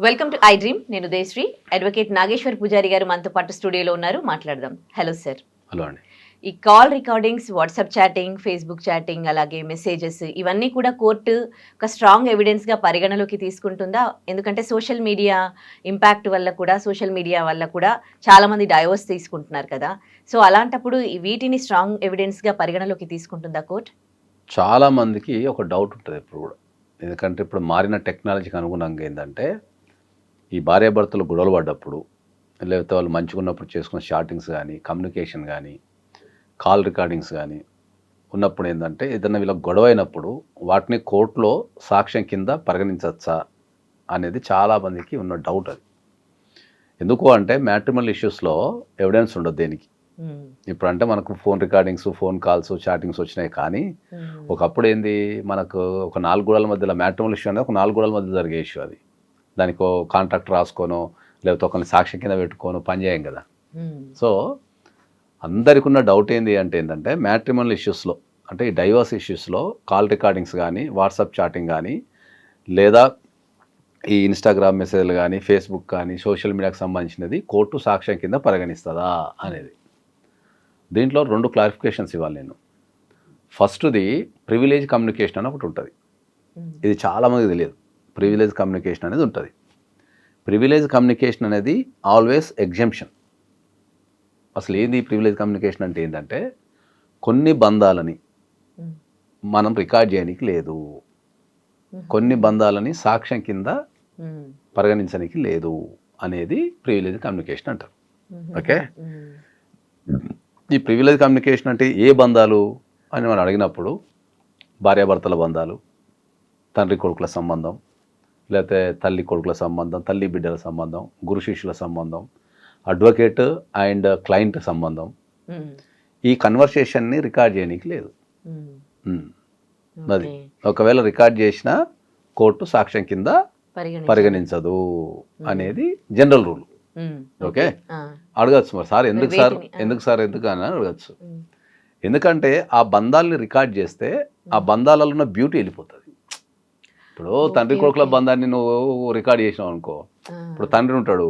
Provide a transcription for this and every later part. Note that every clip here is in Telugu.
Welcome to I dream. నేను దేశ్రీ. అడ్వకేట్ నాగేశ్వర్ పూజారి గారు మనతో పాటు స్టూడియోలో ఉన్నారు. మాట్లాడదాం. Hello sir. హలో అండి. ఈ call recordings, WhatsApp chatting, Facebook chatting, అలాగే మెసేజెస్ ఇవన్నీ కూడా కోర్టు ఒక స్ట్రాంగ్ ఎవిడెన్స్గా పరిగణలోకి తీసుకుంటుందా? ఎందుకంటే సోషల్ మీడియా ఇంపాక్ట్ వల్ల కూడా, సోషల్ మీడియా వల్ల కూడా చాలామంది డైవోర్స్ తీసుకుంటున్నారు కదా. సో అలాంటప్పుడు వీటిని స్ట్రాంగ్ ఎవిడెన్స్గా పరిగణలోకి తీసుకుంటుందా కోర్టు? చాలా మందికి ఒక డౌట్ ఉంటుంది ఇప్పుడు కూడా. ఎందుకంటే ఇప్పుడు మారిన టెక్నాలజీకి అనుగుణంగా ఏంటంటే, ఈ భార్యాభర్తలు గొడవలు పడ్డప్పుడు, లేకపోతే వాళ్ళు మంచిగా ఉన్నప్పుడు చేసుకున్న చాటింగ్స్ కానీ, కమ్యూనికేషన్ కానీ, కాల్ రికార్డింగ్స్ కానీ ఉన్నప్పుడు ఏంటంటే, ఏదైనా వీళ్ళకి గొడవ అయినప్పుడు వాటిని కోర్టులో సాక్ష్యం కింద పరిగణించవచ్చా అనేది చాలామందికి ఉన్న డౌట్ అది. ఎందుకు అంటే మ్యాట్రిమోనియల్ ఇష్యూస్లో ఎవిడెన్స్ ఉండదు దేనికి. ఇప్పుడు అంటే మనకు phone recordings, phone calls, chattings వచ్చినాయి. కానీ ఒకప్పుడు ఏంది, మనకు ఒక 4 గోడల మధ్యలో మ్యాట్రిమోనియల్ ఇష్యూ అనేది ఒక 4 గోడల మధ్య జరిగే ఇష్యూ అది. దానికి కాంట్రాక్ట్ రాసుకోనో లేకపోతే ఒకరిని సాక్ష్యం కింద పెట్టుకోనో పని చేయం కదా. సో అందరికి ఉన్న డౌట్ ఏంటంటే మ్యాట్రిమోనియల్ ఇష్యూస్లో, అంటే ఈ డైవర్స్ ఇష్యూస్లో కాల్ రికార్డింగ్స్ కానీ, వాట్సాప్ చాటింగ్ కానీ, లేదా ఈ ఇన్స్టాగ్రామ్ మెసేజ్లు కానీ, ఫేస్బుక్ కానీ, సోషల్ మీడియాకి సంబంధించినది కోర్టు సాక్ష్యం కింద పరిగణిస్తుందా అనేది. దీంట్లో 2 క్లారిఫికేషన్స్ ఇవ్వాలి నేను. ఫస్ట్ది ప్రివిలేజ్ కమ్యూనికేషన్ అని ఒకటి ఉంటుంది. ఇది చాలామందికి తెలియదు. ప్రివిలేజ్ కమ్యూనికేషన్ అనేది ఉంటుంది. ప్రివిలేజ్ కమ్యూనికేషన్ అనేది ఆల్వేస్ ఎగ్జంప్షన్. అసలు ఏంది ప్రివిలేజ్ కమ్యూనికేషన్ అంటే ఏంటంటే, కొన్ని బంధాలని మనం రికార్డ్ చేయడానికి లేదు, కొన్ని బంధాలని సాక్ష్యం కింద పరిగణించడానికి లేదు అనేది ప్రివిలేజ్ కమ్యూనికేషన్ అంటారు. ఓకే, ఈ ప్రివిలేజ్ కమ్యూనికేషన్ అంటే ఏ బంధాలు అని మనం అడిగినప్పుడు, భార్యాభర్తల బంధాలు, తండ్రి కొడుకుల సంబంధం, లేకపోతే తల్లి కొడుకుల సంబంధం, తల్లి బిడ్డల సంబంధం, గురు శిష్యుల సంబంధం, అడ్వకేట్ అండ్ క్లయింట్ సంబంధం, ఈ కన్వర్సేషన్ని రికార్డ్ చేయడానికి లేదు. అది ఒకవేళ రికార్డ్ చేసినా కోర్టు సాక్ష్యం కింద పరిగణించదు అనేది జనరల్ రూల్. ఓకే, అడగచ్చు మరి సార్ ఎందుకు సార్ అని అడగచ్చు. ఎందుకంటే ఆ బంధాలని రికార్డ్ చేస్తే ఆ బంధాలలో ఉన్న బ్యూటీ వెళ్ళిపోతుంది. ఇప్పుడు తండ్రి కొడుకుల బంధాన్ని నువ్వు రికార్డ్ చేసినావు అనుకో, ఇప్పుడు తండ్రి ఉంటాడు,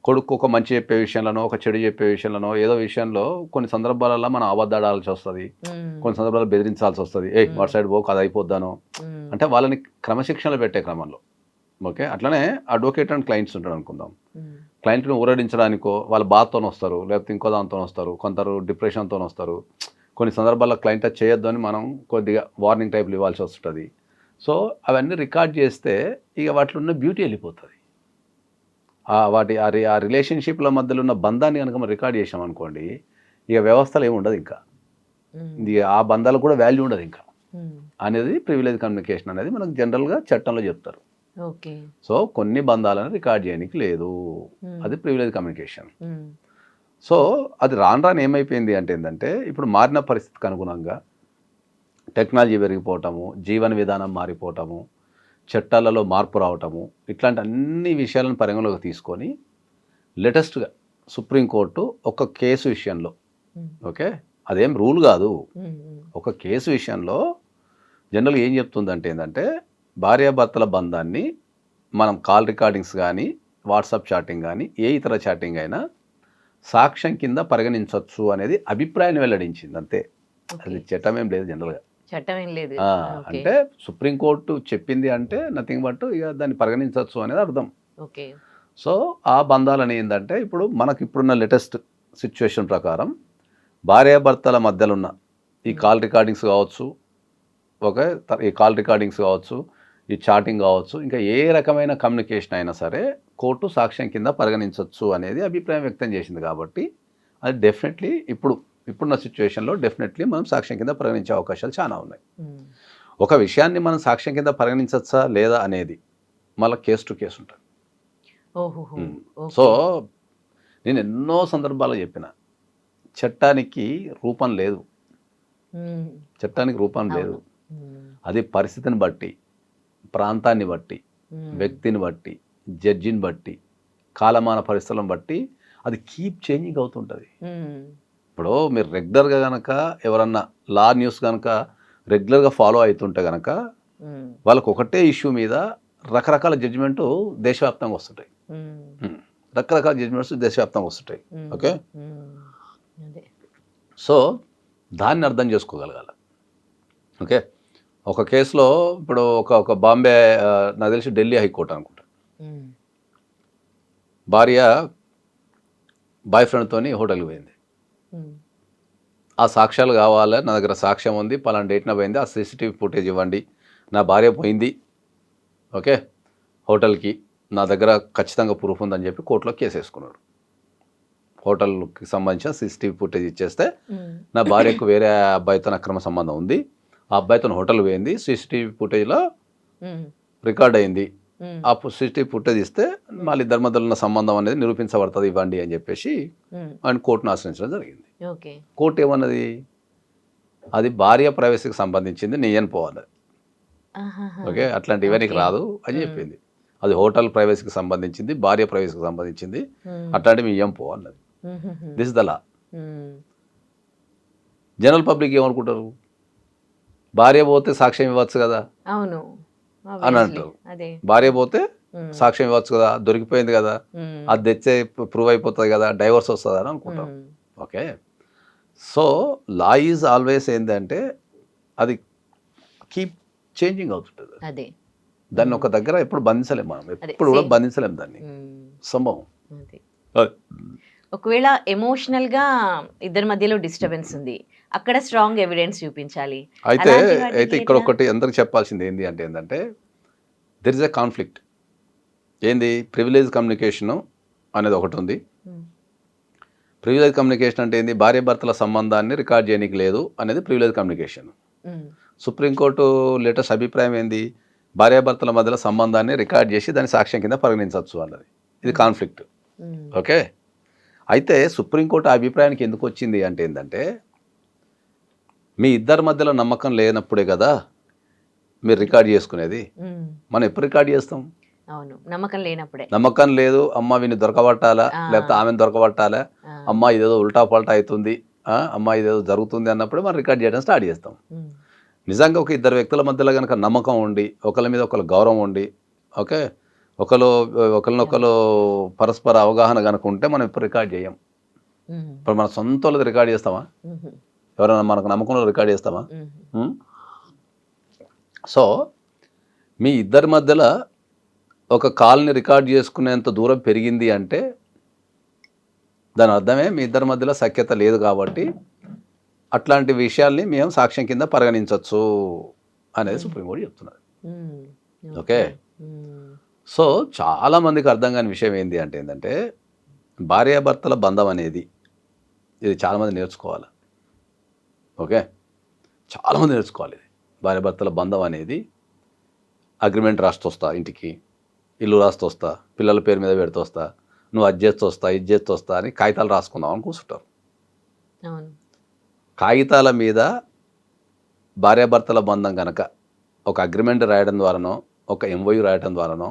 కొడుకు ఒక మంచి చెప్పే విషయంలోనో ఒక చెడు చెప్పే విషయంలోనో ఏదో విషయంలో కొన్ని సందర్భాలలో మనం అబద్ధాడాల్సి వస్తుంది, కొన్ని సందర్భాల్లో బెదిరించాల్సి వస్తుంది. వాట్ సైడ్ పోకు అది అయిపోద్దాను అంటే వాళ్ళని క్రమశిక్షణలో పెట్టే క్రమంలో. ఓకే, అట్లనే అడ్వకేట్ అండ్ క్లయింట్స్ ఉంటాడు అనుకుందాం. క్లయింట్ని ఊరడించడానికో వాళ్ళ బాధతో వస్తారు, లేకపోతే ఇంకో దాంతో వస్తారు, కొందరు డిప్రెషన్తో వస్తారు. కొన్ని సందర్భాల్లో క్లయింట్ అది చేయొద్దు అని మనం కొద్దిగా వార్నింగ్ టైప్లు ఇవ్వాల్సి వస్తుంది. సో అవన్నీ రికార్డ్ చేస్తే ఇక వాటిలో ఉన్న బ్యూటీ వెళ్ళిపోతుంది. ఆ రిలేషన్షిప్ల మధ్యలో ఉన్న బంధాన్ని కనుక మనం రికార్డ్ చేసాం అనుకోండి, ఇక వ్యవస్థలో ఏమి ఉండదు, ఇంకా ఇక ఆ బంధాలకు కూడా వాల్యూ ఉండదు ఇంకా అనేది ప్రివిలేజ్ కమ్యూనికేషన్ అనేది మనకు జనరల్గా చట్టంలో చెప్తారు. సో కొన్ని బంధాలను రికార్డ్ చేయడానికి లేదు, అది ప్రివిలేజ్ కమ్యూనికేషన్. సో అది రాను ఏమైపోయింది అంటే ఏంటంటే, ఇప్పుడు మారిన పరిస్థితికి అనుగుణంగా టెక్నాలజీ పెరిగిపోవటము, జీవన విధానం మారిపోవటము, చట్టాలలో మార్పు రావటము, ఇట్లాంటి అన్ని విషయాలను పరిగణలోకి తీసుకొని లేటెస్ట్గా సుప్రీంకోర్టు ఒక కేసు విషయంలో, ఓకే అదేం రూల్ కాదు, ఒక కేసు విషయంలో జనరల్గా ఏం చెప్తుందంటే ఏంటంటే, భార్యాభర్తల బంధాన్ని మనం కాల్ రికార్డింగ్స్ కానీ, వాట్సాప్ చాటింగ్ కానీ, ఏ ఇతర చాటింగ్ అయినా సాక్ష్యం కింద పరిగణించవచ్చు అనేది అభిప్రాయాన్ని వెల్లడించింది అంతే. అది చట్టం ఏం లేదు, జనరల్గా చట్టం ఏం లేదు. అంటే సుప్రీంకోర్టు చెప్పింది అంటే నథింగ్ బట్ ఇక దాన్ని పరిగణించవచ్చు అనేది అర్థం. సో ఆ బంధాలని ఏంటంటే, ఇప్పుడు మనకి ఇప్పుడున్న లేటెస్ట్ సిచ్యువేషన్ ప్రకారం భార్యాభర్తల మధ్యలో ఉన్న ఈ కాల్ రికార్డింగ్స్ కావచ్చు, ఓకే ఈ కాల్ రికార్డింగ్స్ కావచ్చు, ఈ చాటింగ్ కావచ్చు, ఇంకా ఏ రకమైన కమ్యూనికేషన్ అయినా సరే కోర్టు సాక్ష్యం కింద పరిగణించవచ్చు అనేది అభిప్రాయం వ్యక్తం చేసింది. కాబట్టి అది డెఫినెట్లీ ఇప్పుడున్న సిచ్యువేషన్లో డెఫినెట్లీ మనం సాక్ష్యం కింద పరిగణించే అవకాశాలు చాలా ఉన్నాయి. ఒక విషయాన్ని మనం సాక్ష్యం కింద పరిగణించవచ్చా లేదా అనేది మళ్ళీ కేసు టు కేసు ఉంటుంది. సో నేను ఎన్నో సందర్భాల్లో చెప్పిన, చట్టానికి రూపం లేదు, చట్టానికి రూపం లేదు. అది పరిస్థితిని బట్టి, ప్రాంతాన్ని బట్టి, వ్యక్తిని బట్టి, జడ్జిని బట్టి, కాలమాన పరిస్థితులను బట్టి అది కీప్ చేంజింగ్ అవుతుంటుంది. ఇప్పుడు మీరు రెగ్యులర్గా కనుక ఎవరన్నా లా న్యూస్ కనుక రెగ్యులర్గా ఫాలో అవుతుంటే కనుక వాళ్ళకు ఒకటే ఇష్యూ మీద రకరకాల జడ్జిమెంట్ దేశవ్యాప్తంగా వస్తుంటాయి. రకరకాల జడ్జిమెంట్స్ దేశవ్యాప్తంగా వస్తుంటాయి. ఓకే, సో దాన్ని అర్థం చేసుకోగలగాలి. ఓకే, ఒక కేసులో ఇప్పుడు ఒక బాంబే నాకు తెలిసి ఢిల్లీ హైకోర్టు అనుకుంటా, భార్య బాయ్ ఫ్రెండ్తో హోటల్కి పోయింది. ఆ సాక్ష్యాలు కావాలి, నా దగ్గర సాక్ష్యం ఉంది, పలానా డేట్న పోయింది, ఆ సీసీటీవీ ఫుటేజ్ ఇవ్వండి, నా భార్య పోయింది ఓకే హోటల్కి, నా దగ్గర ఖచ్చితంగా ప్రూఫ్ ఉందని చెప్పి కోర్టులో కేసు వేసుకున్నాడు. హోటల్కి సంబంధించిన సీసీటీవీ ఫుటేజ్ ఇచ్చేస్తే నా భార్యకు వేరే అబ్బాయితో అక్రమ సంబంధం ఉంది, ఆ అబ్బాయితో హోటల్ పోయింది, సీసీటీవీ ఫుటేజ్లో రికార్డ్ అయింది, ఆ సీసీటీవీ ఫుటేజ్ ఇస్తే మళ్ళీ ఇద్దరి మధ్యలో ఉన్న సంబంధం అనేది నిరూపించబడుతుంది, ఇవ్వండి అని చెప్పేసి ఆయన కోర్టును ఆశ్రయించడం జరిగింది. కోర్టు ఏమన్నది, అది భార్య ప్రైవసీకి సంబంధించింది, నేను పోవాలి, ఓకే అట్లాంటి ఇవన్నీ రాదు అని చెప్పింది. అది హోటల్ ప్రైవసీకి సంబంధించింది, భార్య ప్రైవసీకి సంబంధించింది, అట్లాంటివి ఏం పో అన్నది. This the law. General public ఏమనుకుంటారు, భార్య పోతే సాక్ష్యం ఇవ్వచ్చు కదా అని అంటారు. భార్య పోతే సాక్ష్యం ఇవ్వచ్చు కదా, దొరికిపోయింది కదా, అది తెచ్చే ప్రూవ్ అయిపోతుంది కదా, డైవర్స్ వస్తుంది అని అనుకుంటాం. Okay, so law is always ఏంటంటే అది కీప్ చేంజింగ్ అవుతుంటుంది. దాన్ని ఒక దగ్గర ఎప్పుడు బంధించలేము, మనం ఎప్పుడు కూడా బంధించలేము దాన్ని, సంభవం. ఒకవేళ ఎమోషనల్ గా ఇద్దరి మధ్యలో డిస్టర్బెన్స్ ఉంది, అక్కడ స్ట్రాంగ్ ఎవిడెన్స్ చూపించాలి. అయితే ఇక్కడ ఒకటి అందరికి చెప్పాల్సింది ఏంటంటే దెర్ ఇస్ ఎ కాన్ఫ్లిక్ట్. ఏంది, ప్రివిలేజ్ కమ్యూనికేషన్ అనేది ఒకటి ఉంది. ప్రివిలేజ్ కమ్యూనికేషన్ అంటే ఏంది, భార్య భర్తల సంబంధాన్ని రికార్డ్ చేయడానికి లేదు అనేది ప్రివిలేజ్ కమ్యూనికేషన్. సుప్రీంకోర్టు లేటెస్ట్ అభిప్రాయం ఏంది, భార్యాభర్తల మధ్యలో సంబంధాన్ని రికార్డ్ చేసి దాన్ని సాక్ష్యం కింద పరిగణించవచ్చు అన్నది. ఇది కాన్ఫ్లిక్ట్. ఓకే, అయితే సుప్రీంకోర్టు అభిప్రాయానికి ఎందుకు వచ్చింది అంటే ఏంటంటే, మీ ఇద్దరి మధ్యలో నమ్మకం లేనప్పుడే కదా మీరు రికార్డ్ చేసుకునేది. మనం ఎప్పుడు రికార్డ్ చేస్తాం, నమ్మకం లేదు, అమ్మ వీని దొరకబట్టాలా లేకపోతే ఆమెను దొరకబట్టాలా, అమ్మ ఇదేదో ఉల్టా పల్టా అవుతుంది, అమ్మ ఇదేదో జరుగుతుంది అన్నప్పుడే మనం రికార్డ్ చేయడం స్టార్ట్ చేస్తాం. నిజంగా ఒక ఇద్దరు వ్యక్తుల మధ్యలో కనుక నమ్మకం ఉండి, ఒకరి మీద ఒకరు గౌరవం ఉండి, ఓకే ఒకరినొకరు పరస్పర అవగాహన కనుక ఉంటే మనం ఎప్పుడు రికార్డ్ చేయం. ఇప్పుడు మన సొంత వాళ్ళది రికార్డ్ చేస్తామా, ఎవరైనా మనకు నమ్మకంలో రికార్డ్ చేస్తామా? సో మీ ఇద్దరి మధ్యలో ఒక కాల్ని రికార్డ్ చేసుకునేంత దూరం పెరిగింది అంటే దాని అర్థమే మీ ఇద్దరి మధ్యలో సఖ్యత లేదు కాబట్టి అట్లాంటి విషయాల్ని మేము సాక్ష్యం కింద పరిగణించవచ్చు అనేది సుప్రీంకోర్టు చెప్తున్నారు. ఓకే, సో చాలామందికి అర్థం కాని విషయం ఏంటంటే భార్యాభర్తల బంధం అనేది ఇది చాలామంది నేర్చుకోవాలి. ఓకే, చాలామంది నేర్చుకోవాలి. ఇది భార్యాభర్తల బంధం అనేది అగ్రిమెంట్ రాస్తొస్తా, ఇంటికి ఇల్లు రాస్తొస్తా, పిల్లల పేరు మీద పెడుతొస్తా, నువ్వు అది చేస్తొస్తా ఇది చేస్తొస్తా అని కాగితాలు రాసుకుందాం అని కూర్చుంటారు. కాగితాల మీద భార్యాభర్తల బంధం కనుక ఒక అగ్రిమెంట్ రాయడం ద్వారానో, ఒక ఎంఓయూ రాయడం ద్వారానో,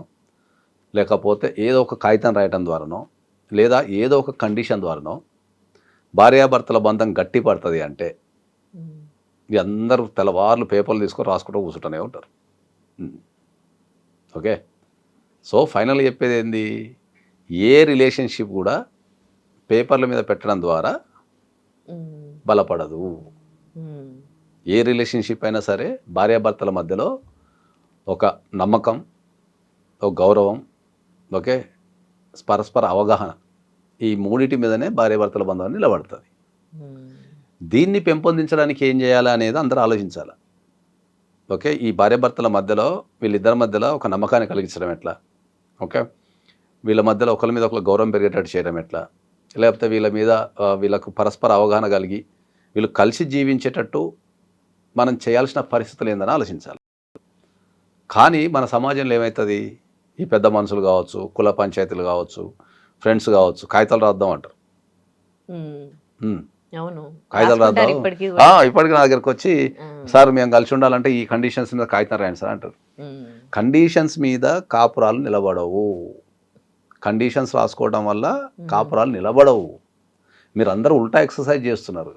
లేకపోతే ఏదో ఒక కాగితం రాయడం ద్వారానో, లేదా ఏదో ఒక కండిషన్ ద్వారానో భార్యాభర్తల బంధం గట్టి పడుతుంది అంటే ఇది అందరూ తెల్లవార్లు పేపర్లు తీసుకొని రాసుకుంటూ కూర్చుంటూనే ఉంటారు. ఓకే, సో ఫైనల్ చెప్పేది ఏంది, ఏ రిలేషన్షిప్ కూడా పేపర్ల మీద పెట్టడం ద్వారా బలపడదు. ఏ రిలేషన్షిప్ అయినా సరే భార్యాభర్తల మధ్యలో ఒక నమ్మకం, ఒక గౌరవం, ఓకే పరస్పర అవగాహన, ఈ మూడింటి మీదనే భార్యాభర్తల బంధం నిలబడుతుంది. దీన్ని పెంపొందించడానికి ఏం చేయాలి అనేది అందరూ ఆలోచించాలి. ఓకే, ఈ భార్యాభర్తల మధ్యలో వీళ్ళిద్దరి మధ్యలో ఒక నమ్మకాన్ని కలిగించడం ఎట్లా, ఓకే వీళ్ళ మధ్యలో ఒకరి మీద ఒకరు గౌరవం పెరిగేటట్టు చేయడం ఎట్లా, లేకపోతే వీళ్ళకు పరస్పర అవగాహన కలిగి వీళ్ళు కలిసి జీవించేటట్టు మనం చేయాల్సిన పరిస్థితులు ఏందని ఆలోచించాలి. కానీ మన సమాజంలో ఏమవుతుంది, ఈ పెద్ద మనుషులు కావచ్చు, కుల పంచాయతీలు కావచ్చు, ఫ్రెండ్స్ కావచ్చు, కాగితాలు రాద్దాం అంటారు. కాగితాలు రాద్దాం, ఇప్పటికీ నా దగ్గరకు వచ్చి సార్ మేము కలిసి ఉండాలంటే ఈ కండిషన్స్ మీద కాగితం రాయండి సార్ అంటారు. కండిషన్స్ మీద కాపురాలు నిలబడవు. కండిషన్స్ రాసుకోవడం వల్ల కాపురాలు నిలబడవు. మీరు అందరూ ఉల్టా ఎక్సర్సైజ్ చేస్తున్నారు.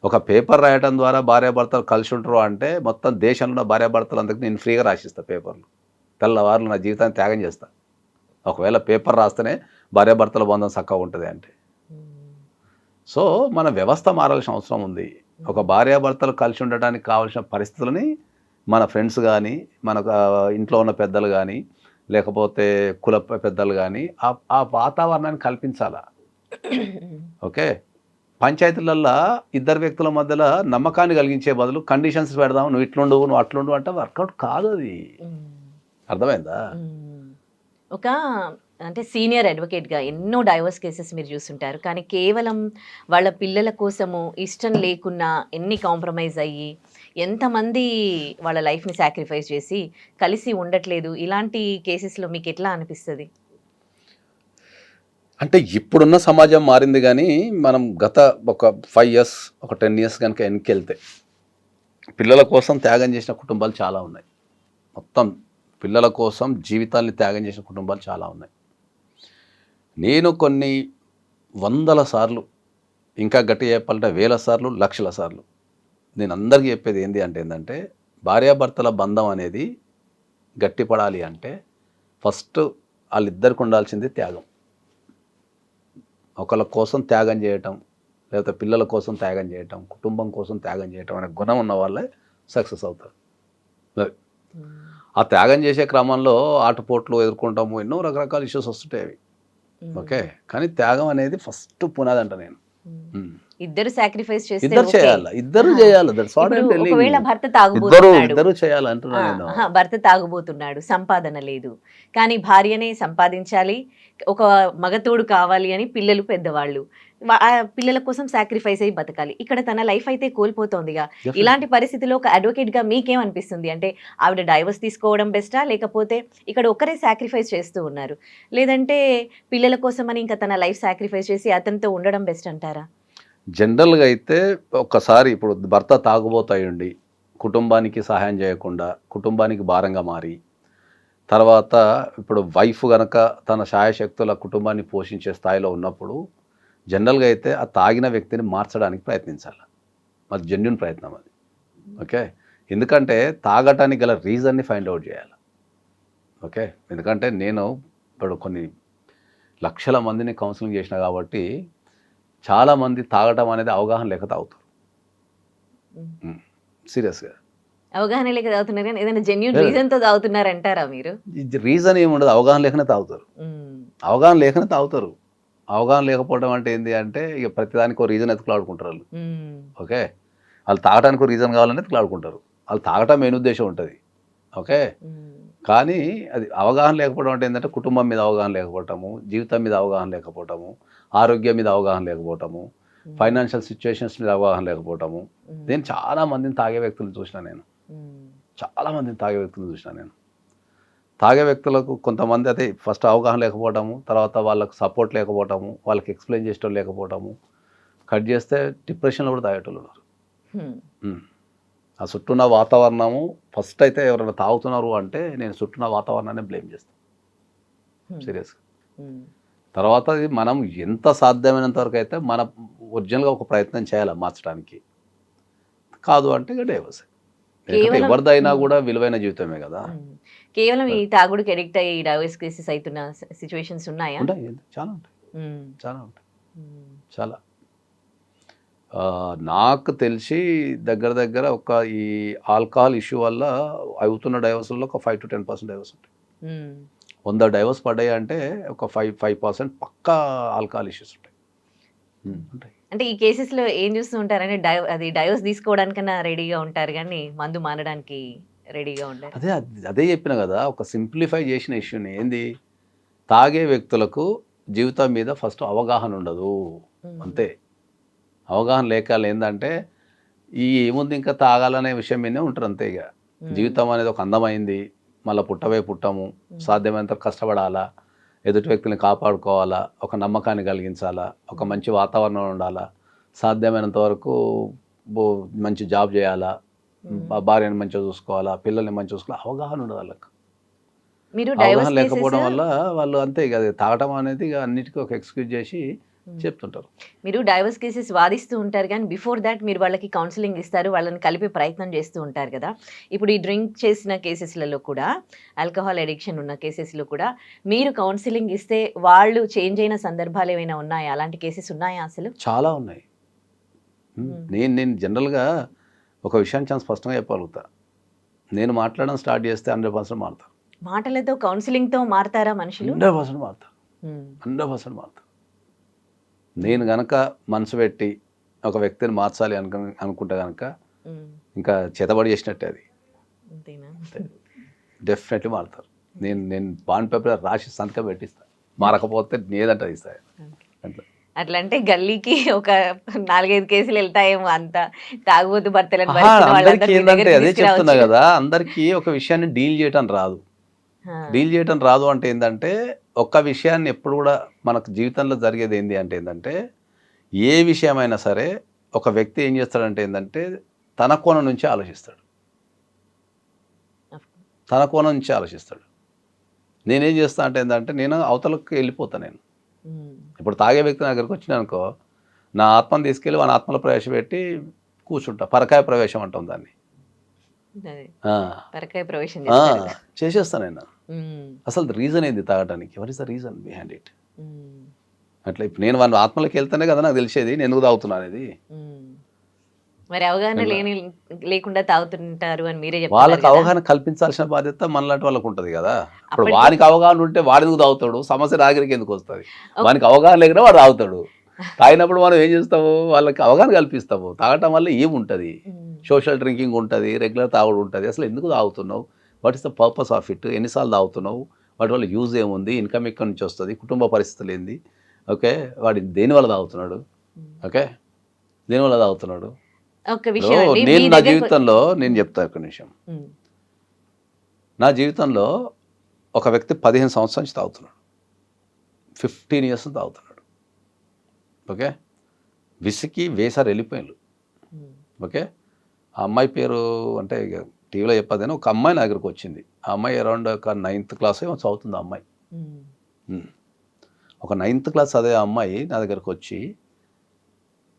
ఒక పేపర్ రాయడం ద్వారా భార్యాభర్తలు కలిసి ఉంటారు అంటే మొత్తం దేశంలో ఉన్న భార్యాభర్తలు అందరికీ నేను ఫ్రీగా రాసిస్తా పేపర్లు. తెల్లవారులు నా జీవితాన్ని త్యాగం చేస్తా. ఒకవేళ పేపర్ రాస్తేనే భార్యాభర్తల బంధం చక్కగా ఉంటుంది అంటే. సో మన వ్యవస్థ మారాల్సిన అవసరం ఉంది. ఒక భార్యాభర్తలు కలిసి ఉండటానికి కావాల్సిన పరిస్థితులని మన ఫ్రెండ్స్ కానీ, మనకు ఇంట్లో ఉన్న పెద్దలు కానీ, లేకపోతే కుల పెద్దలు కానీ ఆ వాతావరణాన్ని కల్పించాలా. ఓకే. పంచాయతీలల్లో ఇద్దరు వ్యక్తుల మధ్యలో నమ్మకాన్ని కలిగించే బదులు కండిషన్స్ పెడదాం, నువ్వు ఇట్లుండు నువ్వు అట్లుండు అంటే వర్కౌట్ కాదు అది. అర్థమైందా? ఒక అంటే సీనియర్ అడ్వకేట్గా ఎన్నో డైవర్స్ కేసెస్ మీరు చూస్తుంటారు. కానీ కేవలం వాళ్ళ పిల్లల కోసము ఇష్టం లేకున్నా ఎన్ని కాంప్రమైజ్ అయ్యి ఎంతమంది వాళ్ళ లైఫ్ని సాక్రిఫైస్ చేసి కలిసి ఉండట్లేదు. ఇలాంటి కేసెస్లో మీకు ఎట్లా అనిపిస్తుంది? అంటే ఇప్పుడున్న సమాజం మారింది కానీ మనం గత ఒక 5 years ఒక 10 years కనుక వెనక్కి పిల్లల కోసం త్యాగం చేసిన కుటుంబాలు చాలా ఉన్నాయి. మొత్తం పిల్లల కోసం జీవితాన్ని త్యాగం చేసిన కుటుంబాలు చాలా ఉన్నాయి. నేను కొన్ని 100 సార్లు, ఇంకా గట్టిగా చెప్పాలంటే 1000 సార్లు, లక్షల సార్లు నేను అందరికీ చెప్పేది ఏంటంటే భార్యాభర్తల బంధం అనేది గట్టిపడాలి అంటే ఫస్ట్ వాళ్ళిద్దరికి ఉండాల్సింది త్యాగం. ఒకళ్ళ కోసం త్యాగం చేయటం, లేకపోతే పిల్లల కోసం త్యాగం చేయటం, కుటుంబం కోసం త్యాగం చేయటం అనే గుణం ఉన్న వాళ్ళే సక్సెస్ అవుతారు. ఆ త్యాగం చేసే క్రమంలో ఆటుపోట్లు ఎదుర్కొంటాము, ఎన్నో రకరకాల ఇష్యూస్ వస్తుంటాయి అవి. ఓకే. కానీ త్యాగం అనేది ఫస్ట్ పునాది అంట నేను. ఇద్దరు సాక్రిఫైస్ చేస్తే ఇద్దరు చేయాలి, ఇద్దరు చేయాలి. That's what I am telling. ఒకవేళ భర్త తాగుబోతున్నాడు, ఇద్దరు చేయాలి అంటున్నా నేను. భర్త తాగుబోతున్నాడు, సంపాదన లేదు, కానీ భార్యనే సంపాదించాలి, ఒక మగతోడు కావాలి అని పిల్లలు పెద్దవాళ్ళు పిల్లల కోసం సాక్రిఫైస్ అయ్యి బతకాలి. ఇక్కడ తన లైఫ్ అయితే కోల్పోతోందిగా. ఇలాంటి పరిస్థితిలో ఒక అడ్వకేట్ గా మీకేమనిపిస్తుంది? అంటే ఆవిడ డైవర్స్ తీసుకోవడం బెస్టా, లేకపోతే ఇక్కడ ఒకరే సాక్రిఫైస్ చేస్తూ ఉన్నారు, లేదంటే పిల్లల కోసం అని ఇంకా తన లైఫ్ సాక్రిఫైస్ చేసి అతనితో ఉండడం బెస్ట్ అంటారా? జనరల్గా అయితే ఒక్కసారి ఇప్పుడు భర్త తాగుబోతాయండి, కుటుంబానికి సహాయం చేయకుండా కుటుంబానికి భారంగా మారి, తర్వాత ఇప్పుడు వైఫ్ గనక తన శాయశక్తుల కుటుంబాన్ని పోషించే స్థాయిలో ఉన్నప్పుడు జనరల్గా అయితే ఆ తాగిన వ్యక్తిని మార్చడానికి ప్రయత్నించాలి. అది జెన్యూన్ ప్రయత్నం అది. ఓకే. ఎందుకంటే తాగటానికి గల రీజన్ని ఫైండ్ అవుట్ చేయాలి. ఓకే. ఎందుకంటే నేను ఇప్పుడు కొన్ని లక్షల మందిని కౌన్సిలింగ్ చేసిన కాబట్టి చాలామంది తాగటం అనేది అవగాహన లేక తాగుతారు. సీరియస్గా అవగాహన లేక తాగుతున్నారు, కానీ ఏదైనా జెన్యూన్ రీజన్తో తాగుతున్నారంటారా మీరు? రీజన్ ఏముండదు, అవగాహన లేకనే తాగుతారు. అవగాహన లేకనే తాగుతారు. అవగాహన లేకపోవడం అంటే ఏంటి అంటే ఇక ప్రతిదానికి ఒక రీజన్ ఎత్తుకులాడుకుంటారు వాళ్ళు. ఓకే. వాళ్ళు తాగడానికి ఒక రీజన్ కావాలని ఎత్తుకులాడుకుంటారు. వాళ్ళు తాగటం మెయిన్ ఉద్దేశం ఉంటుంది. ఓకే. కానీ అది అవగాహన లేకపోవడం అంటే ఏంటంటే కుటుంబం మీద అవగాహన లేకపోవటము, జీవితం మీద అవగాహన లేకపోవటము, ఆరోగ్యం మీద అవగాహన లేకపోవటము, ఫైనాన్షియల్ సిచ్యువేషన్స్ మీద అవగాహన లేకపోవటము. నేను చాలా మందిని తాగే వ్యక్తులను చూసిన నేను. తాగే వ్యక్తులకు కొంతమంది అదే ఫస్ట్ అవగాహన లేకపోవటము, తర్వాత వాళ్ళకు సపోర్ట్ లేకపోవటము, వాళ్ళకి ఎక్స్ప్లెయిన్ చేసేటోళ్ళు లేకపోవటము, కట్ చేస్తే డిప్రెషన్లో కూడా తాగేటోళ్ళు ఉన్నారు. ఆ చుట్టూన్న వాతావరణము ఫస్ట్ అయితే ఎవరైనా తాగుతున్నారు అంటే నేను చుట్టూన్న వాతావరణాన్ని బ్లేమ్ చేస్తాను సీరియస్గా. తర్వాత మనం ఎంత సాధ్యమైనంత వరకు అయితే మన ఒరిజినల్గా ఒక ప్రయత్నం చేయాలి మార్చడానికి. కాదు అంటే ఇక డైవర్స్. ఎవరిదైనా కూడా విలువైన జీవితమే కదా. కేవలం ఈ తాగుడుకి అడిక్ట్ అయ్యి డైవర్స్ కేసెస్ అవుతున్న సిచ్యువేషన్స్ ఉన్నాయా? ఉంటాయి, చాలా ఉంటాయి. చాలా నాకు తెలిసి దగ్గర ఒక ఈ ఆల్కహాల్ ఇష్యూ వల్ల అవుతున్న డైవర్స్లో ఒక 5 to 10% డైవర్స్ ఉంటాయి. 100 డైవర్స్ పడ్డాయి అంటే ఒక 5% పక్కా ఆల్కహాల్ ఇష్యూస్ ఉంటాయి. అంటే ఈ కేసెస్లో ఏం చూస్తూ ఉంటారంటే అది డైవర్స్ తీసుకోవడానికన్నా రెడీగా ఉంటారు, కానీ మందు మానడానికి రెడీగా ఉంటారు. అదే చెప్పిన కదా, ఒక సింప్లిఫై చేసిన ఇష్యూని ఏంది, తాగే వ్యక్తులకు జీవితం మీద ఫస్ట్ అవగాహన ఉండదు అంతే. అవగాహన లేక ఏంటంటే ఈ ఏముంది ఇంకా తాగాలనే విషయం మీదే ఉంటారు అంతే. ఇక జీవితం అనేది ఒక అందమైంది, మళ్ళీ పుట్టము, సాధ్యమైనంత కష్టపడాలా, ఎదుటి వ్యక్తులను కాపాడుకోవాలా, ఒక నమ్మకాన్ని కలిగించాలా, ఒక మంచి వాతావరణం ఉండాలా, సాధ్యమైనంత వరకు మంచి జాబ్ చేయాలా, భార్యను మంచిగా చూసుకోవాలా, పిల్లల్ని మంచిగా చూసుకోవాలా, అవగాహన ఉండదు వాళ్ళకి. అవగాహన లేకపోవడం వల్ల వాళ్ళు అంతే ఇక తాగటం అనేది ఇక అన్నిటికీ ఒక ఎక్స్క్యూజ్ చేసి చెప్తుంటారు. మీరు డైవర్స్ కేసెస్ వాదిస్తూ ఉంటారు కానీ బిఫోర్ దాట్ మీరు వాళ్ళకి కౌన్సిలింగ్ ఇస్తారు. వాళ్ళని కలిపే ప్రయత్నం చేస్తూ ఉంటారు కదా! ఇప్పుడు ఈ డ్రింక్ చేసిన కేసెస్‌లలో కూడా ఆల్కహాల్ అడిక్షన్ ఉన్న కేసెస్‌లో కూడా మీరు కౌన్సిలింగ్ ఇస్తే వాళ్ళు చేంజ్ అయిన సందర్భాలు ఏమైనా ఉన్నాయా? అలాంటి కేసెస్ ఉన్నాయా అసలు? చాలా ఉన్నాయి. హ్మ్. నేను జనరల్‌గా ఒక విషయాన్ని చాలా స్పష్టంగా చెప్పగలుగుతా. నేను మాట్లాడడం స్టార్ట్ చేస్తే 100% మారుతారు. మాటలతో కౌన్సిలింగ్‌తో మారతారా మనుషులు? 100% మారుతారు. హ్మ్. 100% మారుతారు. నేను గనక మనసు పెట్టి ఒక వ్యక్తిని మార్చాలి అనుకుంటే గనక హ్మ్. ఇంకా చేతబడి చేసినట్టే అది. అంతేనా? డెఫినెట్లీ మారుతారు. నేను బాండ్ పేపర్ రాసి సంతకం పెట్టిస్తా. మారకపోతే ఏదంటే అది ఇస్తా. ఓకే. అట్లా. అట్లా అంటే గల్లీకి ఒక 4, 5 కేసులు ఎళ్తాయేమో అంత తాగుబోతు భర్తలను ఆహా! భరిస్తున్న అందరికీ వాళ్ళందరిని మీ ఏందంటే దగ్గరికి అదే చెప్తున్నా తీసుకురావచ్చు. గదా! అందరికీ ఒక విషయాన్ని డీల్ చేయటం రాదు. ఆ! డీల్ చేయటం రాదు అంటే ఏందంటే, ఒక్క విషయాన్ని ఎప్పుడు గూడా మనకు జీవితంలో జరిగేది ఏంది అంటే ఏందంటే, ఏ విషయమైనా సరే ఒక వ్యక్తి ఏం చేస్తాడంటే ఏందంటే, తన కోణం నుంచి ఆలోచిస్తాడు. అఫ్ తన కోణం నుంచి ఆలోచిస్తాడు. నేనేం చేస్తా అంటే ఏందంటే, నేను అవతలకి వెళ్ళిపోతా నేను. హ్మ్. ఇప్పుడు తాగే వ్యక్తి నా దగ్గరికి వచ్చినాడనుకో, నా ఆత్మను తీసుకెళ్ళి వాని ఆత్మలో ప్రవేశపెట్టి కూర్చుంటా. పరకాయ ప్రవేశం అంటాం దాన్ని. అదే. ఆ! పరకాయ ప్రవేశం ఆ! చేస్తారు. చేసేస్తా నేను. హ్మ్. అసలు రీజన్ ఏంది తాగటానికి? What is the reason behind it? హ్మ్. అట్లా ఇప్పుడు నేను వాని ఆత్మలోకి వెళ్తేనే కదా నాకు తెలిసేది నేను ఎందుకు తాగుతున్నా అనేది. హ్మ్. మరి అవగాహన అట్లా లేకుండా తాగుతుంటారు అని మీరే చెప్తున్నారు వాళ్ళకి గదా! అవగాహన కల్పించాల్సిన బాధ్యత మనలాంటి వాళ్ళకి ఉంటది కదా! ఇప్పుడు అప్పటికి వానికి అవగాహన ఉంటే వాడెందుకు తాగుతాడు? సమస్య నా దగ్గరికి ఎందుకు వస్తది? ఓక్ వానికి అవగాహన లేకుండా వాడు తాగుతాడు. తాగినప్పుడు మనం ఏం చేస్తాము? వాళ్ళకి అవగాహన కల్పిస్తాము. తాగటం వల్ల ఏముంటది? హ్మ్. సోషల్ డ్రింకింగ్ ఉంటది. రెగ్యులర్ తాగుడు ఉంటది. అసలు ఎందుకు తాగుతున్నావు? What is the purpose of it? ఎన్ని సార్లు తాగుతున్నావు? వాటి వల్ల యూజ్ ఏముంది? ఇన్‌కమ్ ఎక్కడి నుంచి వస్తది? కుటుంబ పరిస్థితులు ఏంది? ఓకే. వాడు దేనివల్ల తాగుతున్నాడు? హ్మ్. ఓకే. దేనివల్ల తాగుతున్నాడు? ఒక్క ఇప్పుడు విషయం అండి. మీ నేను నా దగ్గరకు జీవితంలో నేను హ్మ్. చెప్తా ఒక్క నిమిషం. హ్మ్. నా జీవితంలో ఒక వ్యక్తి 15 సంవత్సరాల నుంచి తాగుతున్నాడు. 15 ఇయర్స్ నుంచి తాగుతున్నాడు. ఓకే. విసికి వేసారు వెళ్ళిపోయిండ్రు. హ్మ్. ఓకే. ఆ అమ్మాయి పేరు అంటే ఇగ టీవీలో చెప్పొద్దని ఒక అమ్మాయి నా దగ్గరికి వచ్చింది. ఆ అమ్మాయి అరౌండ్ ఒక నైన్త్ క్లాసో ఏమో చదువుతుంది ఆ అమ్మాయి. హ్మ్. హ్మ్. ఒక నైన్త్ క్లాస్ చదివే అమ్మాయి నా దగ్గరకొచ్చి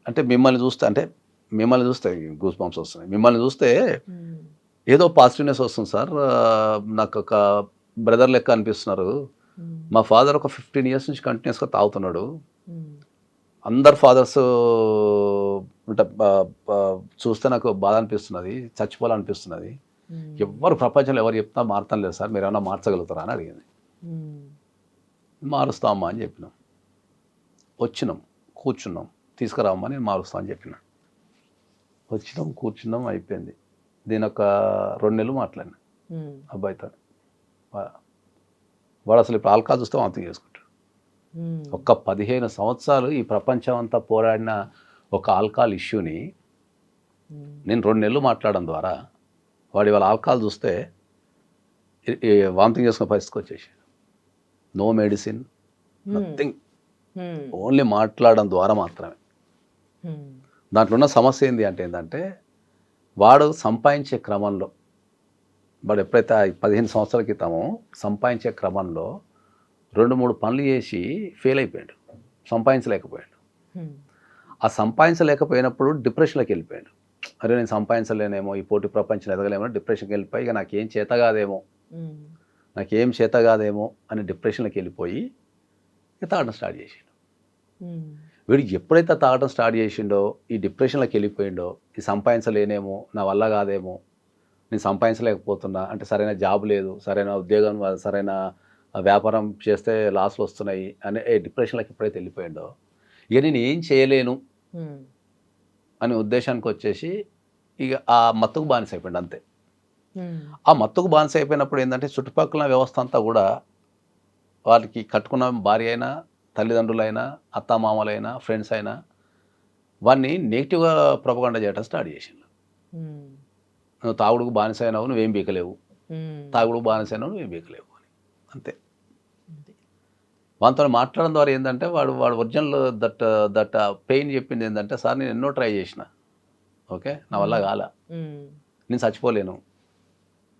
అంటే మిమ్మల్ని చూస్తే గూస్ బంప్స్ వస్తున్నాయి. మిమ్మల్ని చూస్తే హ్మ్. ఏదో పాజిటివ్‌నెస్ వస్తుంది సార్. నాకొక బ్రదర్ లెక్క అనిపిస్తున్నారు. హ్మ్. మా ఫాదర్ ఒక 15 ఇయర్స్ నుంచి కంటిన్యూయస్‌గా తాగుతున్నాడు. హ్మ్. అందరు ఫాదర్స్ అంటే చూస్తే నాకు బాధ అనిపిస్తున్నది. చచ్చిపోవాలనిపిస్తున్నది. హ్మ్. ఎవ్వరు ప్రపంచంలో ఎవరు చెప్తున్నా మారతం లేదు సార్. మీరేమన్నా మార్చగలుగుతారా అని అడిగింది. హ్మ్. మారుస్తామా అని చెప్పినాం. వచ్చినాం, కూర్చున్నాం. తీసుకురామ్మా నేను మారుస్తా అని చెప్పిన. వచ్చినాం, కూర్చున్నాం అయిపోయింది. నేనొక 2 నెలలు మాట్లాడినా హ్మ్. అబ్బాయితో. వా వాడు అసలు ఇప్పుడు ఆల్కహాల్ చూస్తే వాంతింగ్ చేసుకుంటాడు. హ్మ్. ఒక్క 15 సంవత్సరాలు ఈ ప్రపంచం అంతా పోరాడిన ఒక ఆల్కహాల్ ఇష్యూని హ్మ్. నేను 2 నెలలు మాట్లాడడం ద్వారా వాడు ఇవాళ ఆల్కహాల్ చూస్తే వామిటింగ్ చేసుకునే పరిస్థితికి వచ్చేసాడు. నో మెడిసిన్, హ్మ్. నథింగ్. హ్మ్. ఓన్లీ మాట్లాడడం ద్వారా మాత్రమే. హ్మ్. దాంట్లో ఉన్న సమస్య ఏంది అంటే ఏంటంటే వాడు సంపాదించే క్రమంలో వాడు ఎప్పుడైతే 15 సంవత్సరాల క్రితమో సంపాదించే క్రమంలో 2, 3 పనులు చేసి ఫెయిల్ అయిపోయాడు. సంపాదించలేకపోయాడు. హ్మ్. ఆ సంపాదించలేకపోయినప్పుడు డిప్రెషన్‌లోకి వెళ్ళిపోయాడు. అరే! నేను సంపాదించలేనేమో, ఈ పోటీ ప్రపంచంలో ఎదగలేమో డిప్రెషన్‌కి వెళ్ళిపోయి ఇక నాకేం చేత కాదేమో, హ్మ్. నాకేం చేత కాదేమో అని డిప్రెషన్‌లోకి వెళ్ళిపోయి ఇక తాగడం స్టార్ట్ చేసిండు. హ్మ్. వీడు ఎప్పుడైతే తాగడం స్టార్ట్ చేసిండో, ఈ డిప్రెషన్‌లోకి వెళ్ళిపోయిండో, ఈ సంపాదించలేనేమో, నా వల్ల కాదేమో, నేను సంపాదించలేకపోతున్నా, అంటే సరైన జాబ్ లేదు, సరైన ఉద్యోగం, సరైన వ్యాపారం చేస్తే లాస్‌లు వస్తున్నాయి అనే డిప్రెషన్‌లోకి ఎప్పుడైతే వెళ్ళిపోయిండో, ఇక నేను ఏం చేయలేను హ్మ్. అనే ఉద్దేశానికొచ్చేసి ఇగ ఆ మత్తుకు బానిస అయిపోయిండు అంతే. హ్మ్. ఆ మత్తుకు బానిస అయిపోయినప్పుడు ఏందంటే చుట్టుపక్కల వ్యవస్థ అంతా గూడా వాడికి కట్టుకున్న భార్య అయినా, తల్లిదండ్రులైనా, అత్తామామలైనా, ఫ్రెండ్స్ అయినా వాడిని నెగెటివ్‌గా ప్రొపగండా చేయడం స్టార్ట్ చేసిండ్రు. హ్మ్. నువ్వు తాగుడుకు బానిస అయినావు నువ్వేం పీకలేవు. హ్మ్. తాగుడుకు బానిస అయినావు నువ్వేం పీకలేవు అని. అంతే. అంతే. వానితోని మాట్లాడడం ద్వారా ఏందంటే వాడు ఒరిజినల్ దట్ పెయిన్ చెప్పింది ఏందంటే సార్ నేను ఎన్నో ట్రై చేసిన. ఓకే. నా వల్ల హ్మ్. కాలా. హ్మ్. నేను చచ్చిపోలేను.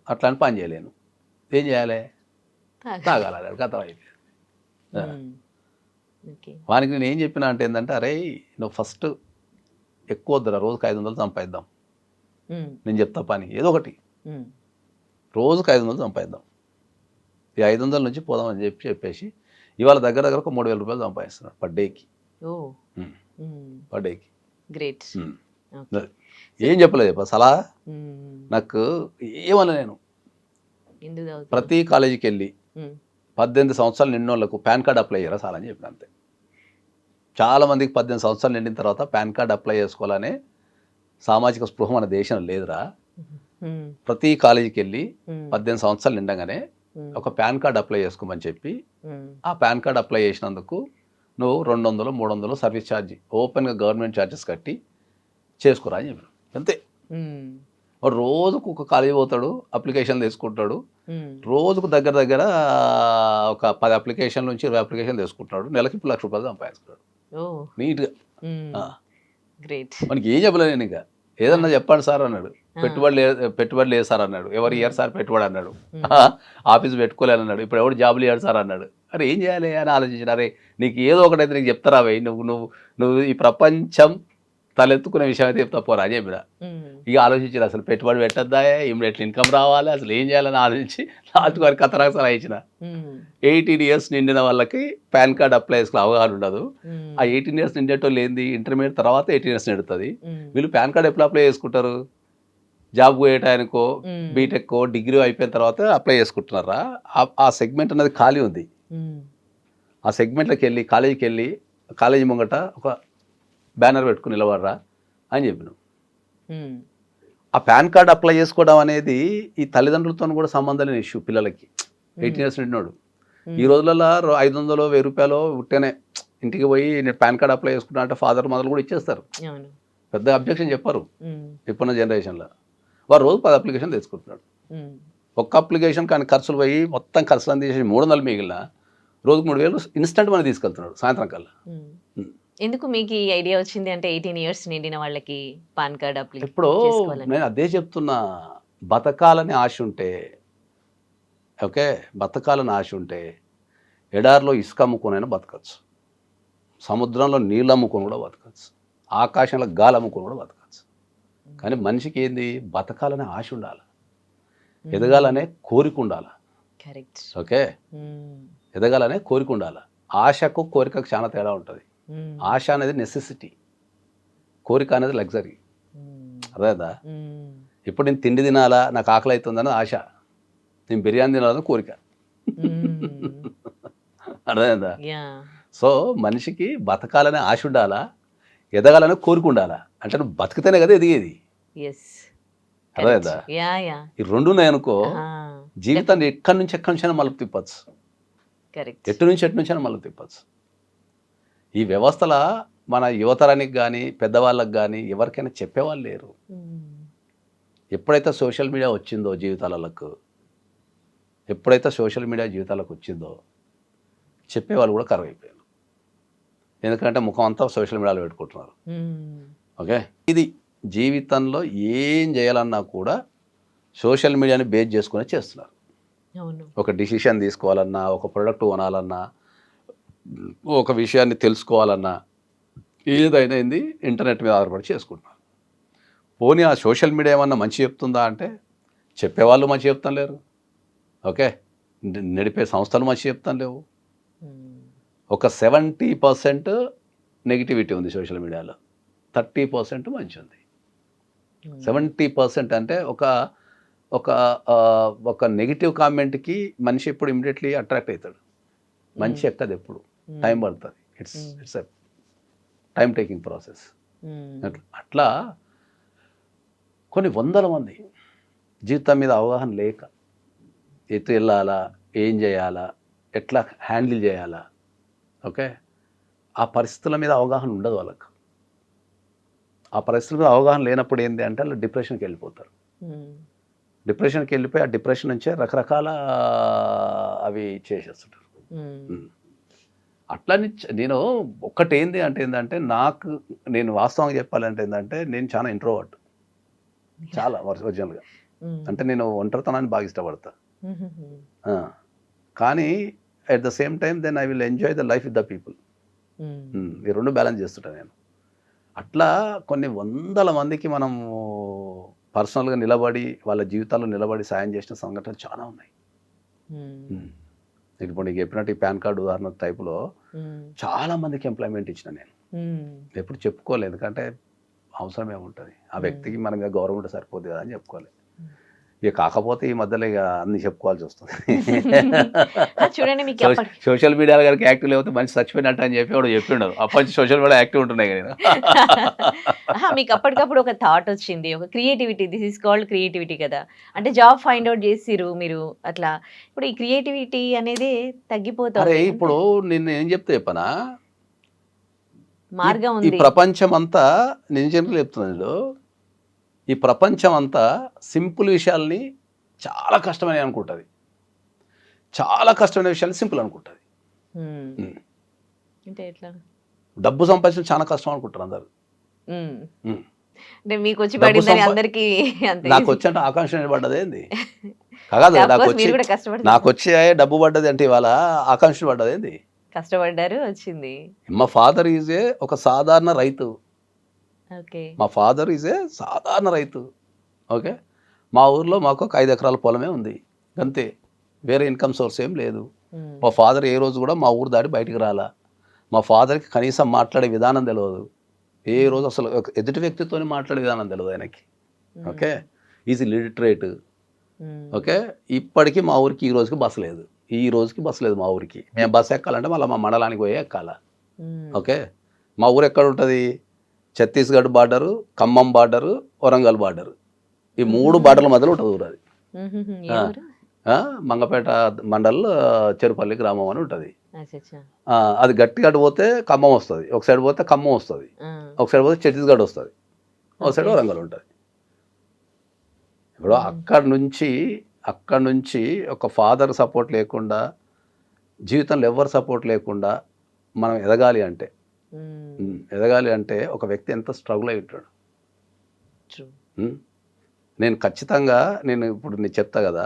అట్లా అని పని చేయలేను. ఏం చేయాలి? తాగాలి. తాగాలి. అది కథం అయిపోయింది. ఆ! హ్మ్. ఓకే. వానికి నేను ఏం చెప్పినా అంటే ఏంటంటే, అరే నువ్వు ఫస్ట్ ఎక్కువ వద్దురా, రోజుకి 500 సంపాదిద్దాం. హ్మ్. నేను చెప్తా పని ఏదో ఒకటి, హ్మ్. రోజుకి 500 సంపాదిద్దాం. ఈ 500 నుంచి పోదామని చెప్పేసి ఇవాళ దగ్గర దగ్గర ఒక 3000 రూపాయలు సంపాదిస్తున్నాడు పర్ డేకి. ఓహ్! హ్మ్. పర్ డేకి. గ్రేట్. ఓకే. ఏం చెప్పలేదు చెప్ప సలహా. హ్మ్. నాకు ఏమన్నా నేను ఎందుకు తాగుతున్నావు? ప్రతి కాలేజీకి వెళ్ళి హ్మ్. 18 సంవత్సరాలు నిన్నోళ్ళకు పాన్ కార్డ్ అప్లై చేయరా సార్ అని చెప్పిన అంతే. చాలా మందికి 18 సంవత్సరాలు నిండిన తర్వాత పాన్ కార్డ్ అప్లై చేసుకోవాలనే సామాజిక స్పృహ మన దేశంలో లేదురా. హ్మ్. ప్రతి కాలేజీకి వెళ్ళి హ్మ్. 18 సంవత్సరాలు నిండగానే హ్మ్. ఒక పాన్ కార్డ్ అప్లై చేసుకోమని చెప్పి, హ్మ్. ఆ పాన్ కార్డ్ అప్లై చేసినందుకు నువ్వు 200, 300 సర్వీస్ ఛార్జ్ ఓపెన్గా గవర్నమెంట్ ఛార్జెస్ కట్టి చేసుకోరా అని చెప్పాను అంతే. హ్మ్. వాడు రోజుకు ఒక కాలేజీ పోతాడు, అప్లికేషన్ తీసుకుంటాడు. హ్మ్. రోజుకు దగ్గర దగ్గర ఒక 10 అప్లికేషన్ నుంచి 20 అప్లికేషన్ తీసుకుంటున్నాడు. నెలకి ఇప్పుడు ₹1,00,000 సంపాదిస్తున్నాడు ఓహ్! నీట్గా. హ్మ్. గ్రేట్. మనకి ఏం చెప్పలేదు నేను. ఇక ఏదన్నా చెప్పండి సార్ అన్నాడు. ఆ! పెట్టుబడి లేదు సార్ అన్నాడు. ఎవరు ఇయ్యరు సార్ పెట్టుబడి అన్నాడు. హ్మ్. ఆఫీస్ పెట్టుకోలేను అన్నాడు. ఇప్పుడు ఎవరు జాబులు ఇయ్యాడు సార్ అన్నాడు. అరే ఏం చేయాలి అని ఆలోచించిన. అరే నీకు ఏదో ఒకటైతే నీకు చెప్తారా భయ్, నువ్వు నువ్వు నువ్వు ఈ ప్రపంచం తలెత్తుకునే విషయం అయితే చెప్తా పోరా అని చెప్పిన. హ్మ్. ఇక ఆలోచించిన అసలు పెట్టుబడి పెట్టద్దా, ఇమ్మీడియట్లీ ఇన్కమ్ రావాలి, అసలు ఏం చేయాలని ఆలోచించి లాస్ట్‌కి వారికి కతరాకు సలహా ఇచ్చిన. హ్మ్. 18 ఇయర్స్ నిండిన వాళ్ళకి పాన్ కార్డ్ అప్లై చేసుకునే అవగాహన ఉండదు. హ్మ్. ఆ 18 ఇయర్స్ నిండేటోళ్ళు ఏంది, ఇంటర్మీడియట్ తర్వాత 18 ఇయర్స్ నిండుతుంది. హ్మ్. వీళ్ళు పాన్ కార్డ్ ఎప్పుడు అప్లై చేసుకుంటారు? జాబ్ పోయేటానికో, హ్మ్. బీటెక్కో, డిగ్రీ అయిపోయిన తర్వాత అప్లై చేసుకుంటున్నారా? ఆ సెగ్మెంట్ అనేది ఖాళీ ఉంది. హ్మ్. ఆ సెగ్మెంట్‌లోకి వెళ్ళి కాలేజీ ముంగట ఒక బ్యానర్ పెట్టుకొని నిలబడరా అని చెప్పినాం. హ్మ్. ఆ పాన్ కార్డ్ అప్లై చేసుకోవడం అనేది ఈ తల్లిదండ్రులతోని కూడా సంబంధం లేని ఇష్యూ పిల్లలకి. 18 ఇయర్స్ నిండినోడు. ఈ రోజులలో 500, 1000 ఉట్టిగానే ఇంటికి పోయి నేను పాన్ కార్డ్ అప్లై చేసుకుంటా అంటే ఫాదర్, మదర్ కూడా ఇచ్చేస్తారు. అవును. పెద్ద అబ్జెక్షన్ చెప్పరు హ్మ్. ఇప్పుడున్న జనరేషన్‌లో. వాడు రోజు 10 అప్లికేషన్లు తెచ్చుకుంటున్నాడు. హ్మ్. ఒక్క అప్లికేషన్ కానీ ఖర్చులు పోయి మొత్తం ఖర్చులను తీసేసి 300 మిగిలిన రోజుకు 3000 ఇన్‌స్టంట్ మనీ తీసుకెళ్తున్నాడు సాయంత్రం కల్లా. హ్మ్. హ్మ్. ఎందుకు మీకు ఈ ఐడియా వచ్చింది అంటే 18 ఇయర్స్ నిండిన వాళ్ళకి పాన్ కార్డ్ ఇప్పుడు చేసుకోవాలని? నేను అదే చెప్తున్నా. బతకాలని ఆశ ఉంటే, ఓకే, బతకాలని ఆశ ఉంటే ఎడారిలో ఇసుక అమ్ముకొనైనా బతకచ్చు. సముద్రంలో నీళ్ళు అమ్ముకొని కూడా బతకచ్చు. ఆకాశంలో గాలి అమ్ముకొని కూడా బతకచ్చు. కానీ మనిషికి ఏంది, బతకాలనే ఆశ ఉండాలి. ఎదగాలనే కోరిక ఉండాలి. కరెక్ట్. ఓకే. హ్మ్. ఎదగాలనే కోరిక ఉండాలి. ఆశకు కోరికకు చాలా తేడా ఉంటుంది. హ్మ్. ఆశ అనేది నెసెసిటీ, కోరిక అనేది లగ్జరీ. హ్మ్. అర్థమైందా? హ్మ్. ఇప్పుడు నేను తిండి తినాలా, నాకు ఆకలి అవుతుందని ఆశ. నేను బిర్యానీ తినాలని కోరిక. హ్మ్. అర్థమైందా? యాహ్! సో మనిషికి బతకాలనే ఆశ ఉండాలా, ఎదగాలనే కోరిక ఉండాలా. అంటే నువ్వు బతికితేనే కదా ఎదిగేది. యెస్. కరెక్ట్. అర్థమైందా? యాహ్! యాహ్! ఈ 2 ఉన్నాయనుకో ఆ! జీవితాన్ని ఎక్కడి నుంచైనా మలుపు తిప్పచ్చు. కరెక్ట్. ఎటు నుంచైనా మలుపు తిప్పచ్చు. ఈ వ్యవస్థల మన యువతరానికి గానీ, పెద్దవాళ్ళకి గానీ ఎవరికైనా చెప్పేవాళ్ళు లేరు. హ్మ్. ఎప్పుడైతే సోషల్ మీడియా వచ్చిందో జీవితాలకు, ఎప్పుడైతే సోషల్ మీడియా జీవితాలకు వచ్చిందో చెప్పేవాళ్ళు కూడా కరువైపోయారు. ఎందుకంటే ముఖం అంతా సోషల్ మీడియాలో పెట్టుకుంటున్నారు. హ్మ్. ఓకే. ఇది జీవితంలో ఏం చేయాలన్నా కూడా సోషల్ మీడియాని బేస్ చేసుకునే చేస్తున్నారు. అవును. ఒక డిసిషన్ తీసుకోవాలన్నా, ఒక ప్రొడక్ట్ కొనాలన్నా, ఒక విషయాన్ని తెలుసుకోవాలన్నా ఏదైనా ఏంది ఇంటర్నెట్ మీద ఆధారపడి చేసుకుంటున్నారు. పోనీ ఆ సోషల్ మీడియా ఏమన్నా మంచి చెప్తుందా అంటే చెప్పేవాళ్ళు మంచి చెప్తాను లేరు. ఓకే. నడిపే సంస్థలు మంచి చెప్తాను లేవు. హ్మ్. ఒక 70% నెగిటివిటీ ఉంది సోషల్ మీడియాలో. 30% మంచి ఉంది. హ్మ్. 70% అంటే ఒక ఒక ఒక నెగెటివ్ కామెంట్‌కి మనిషి ఎప్పుడు ఇమ్మీడియేట్‌లీ అట్రాక్ట్ అవుతాడు. మంచి ఎక్కదు ఎప్పుడు. టైం పడుతుంది. It's a time taking process. హ్మ్. అట్లా కొన్ని వందల మంది జీవితం మీద అవగాహన లేక ఎటు వెళ్ళాలా, ఏం చేయాలా, ఎట్లా హ్యాండిల్ చేయాలా, ఓకే, ఆ పరిస్థితుల మీద అవగాహన ఉండదు వాళ్ళకు. ఆ పరిస్థితుల మీద అవగాహన లేనప్పుడు ఏంటి అంటే వాళ్ళు డిప్రెషన్కి వెళ్ళిపోతారు. హ్మ్. డిప్రెషన్కి వెళ్ళిపోయి ఆ డిప్రెషన్ నుంచే రకరకాల అవి చేసేస్తుంటారు. హ్మ్. అట్లని నేను ఒక్కటి ఏంటంటే నేను వాస్తవంగా చెప్పాలంటే ఏంటంటే నేను చాలా ఇంట్రోవర్ట్. చాలా ఒరిజినల్‌గా. హ్మ్. అంటే నేను ఒంటరితనాన్ని బాగా ఇష్టపడతా. హుహుహు. ఆ! కానీ at the same time then I will enjoy the life with the people. ఈ రెండు బ్యాలెన్స్ చేస్తుంటాను నేను. అట్లా కొన్ని వందల మందికి మనం పర్సనల్గా నిలబడి వాళ్ళ జీవితాల్లో నిలబడి సాయం చేసిన సంఘటనలు చాలా ఉన్నాయి. ఇప్పుడు నీకు చెప్పినట్టు ఈ పాన్ కార్డు ఉదాహరణ టైపులో చాలా మందికి ఎంప్లాయ్మెంట్ ఇచ్చిన నేను. ఎప్పుడు చెప్పుకోలేదు, ఎందుకంటే అవసరం ఏముంటుంది, ఆ వ్యక్తికి మన మీద గౌరవం ఉంటే సరిపోద్ది కదా అని చెప్పుకోవాలి. ఇక కాకపోతే ఈ మధ్యలో ఇక అన్ని చెప్పుకోవాల్సి వస్తుంది. చూడండి మీకు సోషల్ మీడియాలో కనుక యాక్టివ్ లేకపోతే మంచి చచ్చిపోయినట్టు అని చెప్పి వాడు చెప్పిండు. అప్పటి నుంచి సోషల్ మీడియా యాక్టివ్ ఉంటున్నాయి కదా. మీకు అప్పటికప్పుడు ఒక థాట్ వచ్చింది, ఒక creativity, this is called creativity కదా. అంటే జాబ్ ఫైండ్ అవుట్ చేసిరు మీరు అట్లా, ఇప్పుడు ఈ క్రియేటివిటీ అనేది తగ్గిపోతుంది. ఇప్పుడు నేను ఏం చెప్పనా, మార్గం ఈ ఉంది. ప్రపంచం అంతా నిజంగా చెప్తున్నాను, ఈ ప్రపంచం అంతా సింపుల్ విషయాల్ని చాలా కష్టమని అనుకుంటుంది, చాలా కష్టమైన విషయాలు సింపుల్ అనుకుంటుంది. అంటే ఎట్లా డబ్బు సంపాదించడం చాలా కష్టం అనుకుంటారు అందరు. అంటే మీకు వచ్చి పడిందని అందరికీ అంతే. నాకు వచ్చి ఆకాంక్ష పడ్డది ఏంది కాదు, నాకు వచ్చి డబ్బు పడ్డది అంటే ఇవాళ ఆకాంక్ష పడ్డది ఏంది, కష్టపడ్డారు వచ్చింది. మా ఫాదర్ ఈజ్ ఒక సాధారణ రైతు. ఓకే, మా ఫాదర్ ఈజ్ సాధారణ రైతు. ఓకే, మా ఊర్లో మాకు ఒక 5 ఎకరాల పొలమే ఉంది అంతే, వేరే ఇన్కమ్ సోర్స్ ఏం లేదు. మా ఫాదర్ ఏ రోజు కూడా మా ఊరు దాటి బయటికి రాలా. మా ఫాదర్కి కనీసం మాట్లాడే విధానం తెలియదు, ఏ రోజు అసలు ఎదుటి వ్యక్తితో మాట్లాడే విధానం తెలియదు ఆయనకి. Okay, is literate. ఓకే, ఇప్పటికీ మా ఊరికి ఈ రోజుకి బస్సు లేదు, ఈ రోజుకి బస్సు లేదు మా ఊరికి. మేము బస్సు ఎక్కాలంటే మళ్ళీ మా మండలానికి పోయి ఎక్కాల. ఓకే, మా ఊరు ఎక్కడ ఉంటుంది, Chhattisgarh border, Khammam border, Warangal border, ఈ 3 బార్డర్ల మధ్యలో ఉంటుంది ఊరు. అది మంగపేట మండల్ చెరుపల్లి గ్రామం అని ఉంటుంది. అది గట్టిగా పోతే ఖమ్మం వస్తుంది, ఒక సైడ్ పోతే ఖమ్మం వస్తుంది, ఒక సైడ్ పోతే ఛత్తీస్గఢ్ వస్తుంది, ఒక సైడ్ వరంగల్ ఉంటుంది. ఇప్పుడు అక్కడ నుంచి ఒక ఫాదర్ సపోర్ట్ లేకుండా, జీవితంలో ఎవరు సపోర్ట్ లేకుండా మనం ఎదగాలి అంటే ఒక వ్యక్తి ఎంత స్ట్రగుల్ అయి ఉంటాడు. నేను ఖచ్చితంగా ఇప్పుడు నేను చెప్తా కదా,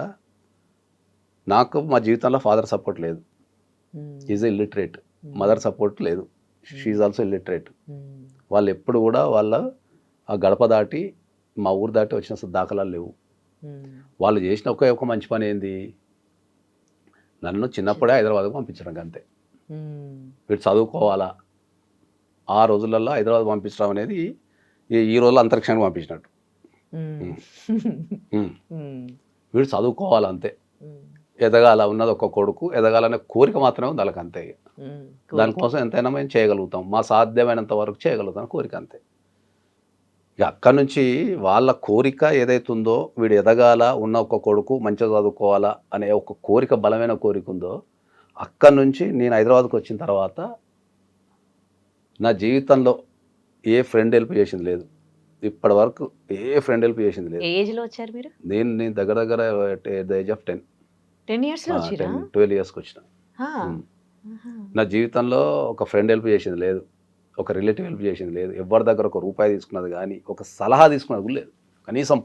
నాకు మా జీవితంలో ఫాదర్ సపోర్ట్ లేదు, ఈజ్ ఇల్లిటరేట్. మదర్ సపోర్ట్ లేదు, షీఈ్ ఆల్సో ఇల్లిటరేట్. వాళ్ళు ఎప్పుడు కూడా వాళ్ళ ఆ గడప దాటి మా ఊరు దాటి వచ్చిన దాఖలాలు లేవు. వాళ్ళు చేసిన ఒక మంచి పని ఏంది, నన్ను చిన్నప్పుడే హైదరాబాద్కు పంపించడం అంతే. వీడు చదువుకోవాలా, ఆ రోజులలో హైదరాబాద్ పంపించడం అనేది ఈ రోజుల్లో అంతరిక్షానికి పంపించినట్టు. వీడు చదువుకోవాలంతే, ఎదగాల, ఉన్నది ఒక కొడుకు, ఎదగాలనే కోరిక మాత్రమే ఉంది వాళ్ళకి అంతే. దానికోసం ఎంతైనా మేము చేయగలుగుతాం, మా సాధ్యమైనంత వరకు చేయగలుగుతాం, కోరిక అంతే. ఇక అక్కడి నుంచి వాళ్ళ కోరిక ఏదైతుందో, వీడు ఎదగాల, ఉన్న ఒక కొడుకు మంచిగా చదువుకోవాలా అనే ఒక కోరిక, బలమైన కోరిక ఉందో, అక్కడి నుంచి నేను హైదరాబాద్కి వచ్చిన తర్వాత నా జీవితంలో ఏ ఫ్రెండ్ హెల్ప్ చేసింది లేదు, ఇప్పటి వరకు ఏ ఫ్రెండ్ హెల్ప్ చేసింది లేదు. ఏజ్లో వచ్చారు మీరు? నేను దగ్గర ద ఏజ్ ఆఫ్ 10 years 12 yearsకి వచ్చిన. నా జీవితంలో ఒక ఫ్రెండ్ హెల్ప్ చేసింది లేదు, ఒక రిలేటివ్ హెల్ప్ చేసింది లేదు, ఎవరి దగ్గర ఒక రూపాయి తీసుకున్నది కానీ, ఒక సలహా తీసుకున్నది కూడా లేదు. కనీసం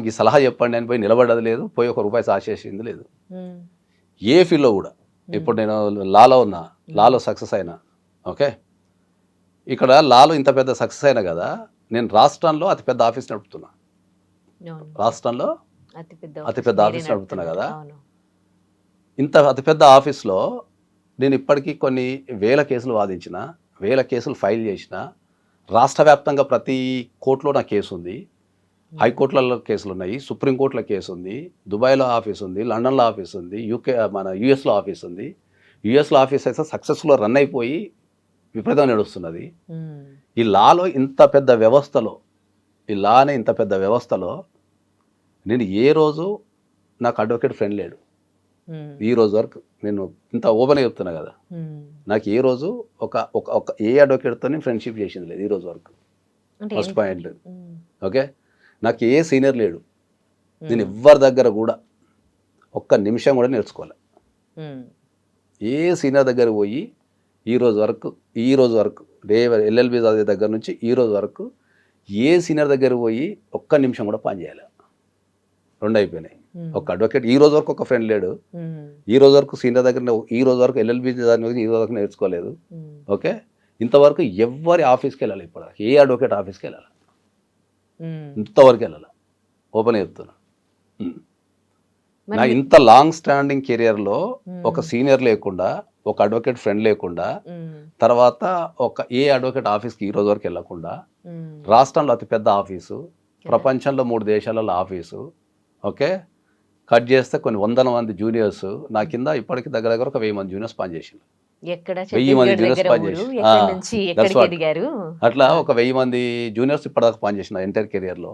ఈ సలహా చెప్పండి అని పోయి నిలబడ్డది లేదు, పోయి ఒక రూపాయి సాచేసింది లేదు, ఏ ఫీల్డ్లో కూడా. ఇప్పుడు నేను లాలో ఉన్నా, లాలో సక్సెస్ అయినా. ఓకే, ఇక్కడ లాలో ఇంత పెద్ద సక్సెస్ అయినా కదా, నేను రాష్ట్రంలో అతిపెద్ద ఆఫీస్ నడుపుతున్నా, రాష్ట్రంలో అతిపెద్ద ఆఫీస్ నడుపుతున్నా కదా. ఇంత అతిపెద్ద ఆఫీస్లో నేను ఇప్పటికీ కొన్ని వేల కేసులు వాదించిన, వేల కేసులు ఫైల్ చేసిన, రాష్ట్ర వ్యాప్తంగా ప్రతి కోర్టులో నా కేసు ఉంది, హైకోర్టులలో కేసులు ఉన్నాయి, సుప్రీంకోర్టులో కేసు ఉంది, దుబాయ్లో ఆఫీస్ ఉంది, లండన్లో ఆఫీస్ ఉంది, యుఎస్లో ఆఫీస్ ఉంది. యుఎస్లో ఆఫీస్ అయితే సక్సెస్ఫుల్గా రన్ అయిపోయి విపరీతంగా నడుస్తున్నది. ఈ లాలో ఇంత పెద్ద వ్యవస్థలో, నేను ఏ రోజు నాకు అడ్వకేట్ ఫ్రెండ్ లేడు. ఈ రోజు వరకు నేను ఇంత ఓపెన్గా చెప్తున్నా కదా, నాకు ఏ రోజు ఒక ఏ అడ్వకేట్తో ఫ్రెండ్షిప్ చేసింది లేదు ఈ రోజు వరకు. First point. ఓకే, నాకు ఏ సీనియర్ లేడు, నేను ఎవ్వరి దగ్గర కూడా ఒక్క నిమిషం కూడా నేర్చుకోలే. ఏ సీనియర్ దగ్గర పోయి ఈ రోజు వరకు ఎల్ఎల్బి చదివే దగ్గర నుంచి ఈ రోజు వరకు ఏ సీనియర్ దగ్గర పోయి ఒక్క నిమిషం కూడా పని చేయాలి. 2 అయిపోయినాయి. ఒక అడ్వకేట్ ఈ రోజు వరకు ఒక ఫ్రెండ్ లేడు. ఈ రోజు వరకు సీనియర్ దగ్గర ఈ రోజు వరకు ఎల్ఎల్బి దాని ఈ రోజు వరకు నేర్చుకోలేదు. ఓకే, ఇంతవరకు ఎవరి ఆఫీస్కి వెళ్ళాలి, ఇప్పుడు ఏ అడ్వకేట్ ఆఫీస్కి వెళ్ళాలి, ఇంతవరకు వెళ్ళాలి. ఓపెన్ చెప్తున్నా. నా ఇంత లాంగ్ స్టాండింగ్ కెరియర్లో ఒక సీనియర్ లేకుండా, ఒక అడ్వకేట్ ఫ్రెండ్ లేకుండా, తర్వాత ఒక ఏ అడ్వకేట్ ఆఫీస్కి ఈ రోజు వరకు వెళ్ళకుండా, రాష్ట్రంలో అతిపెద్ద ఆఫీసు, ప్రపంచంలో 3 దేశాలలో ఆఫీసు, ఓకే, కట్ చేస్తే కొన్ని వందల మంది జూనియర్స్ నా కింద ఇప్పటికి దగ్గర దగ్గర ఒక 1000 మంది జూనియర్స్ పనిచేసింది. 1000 మంది జూనియర్స్ అట్లా ఒక 1000 మంది జూనియర్స్ ఇప్పటిదాకా పనిచేసిన ఎంటైర్ కెరియర్లో.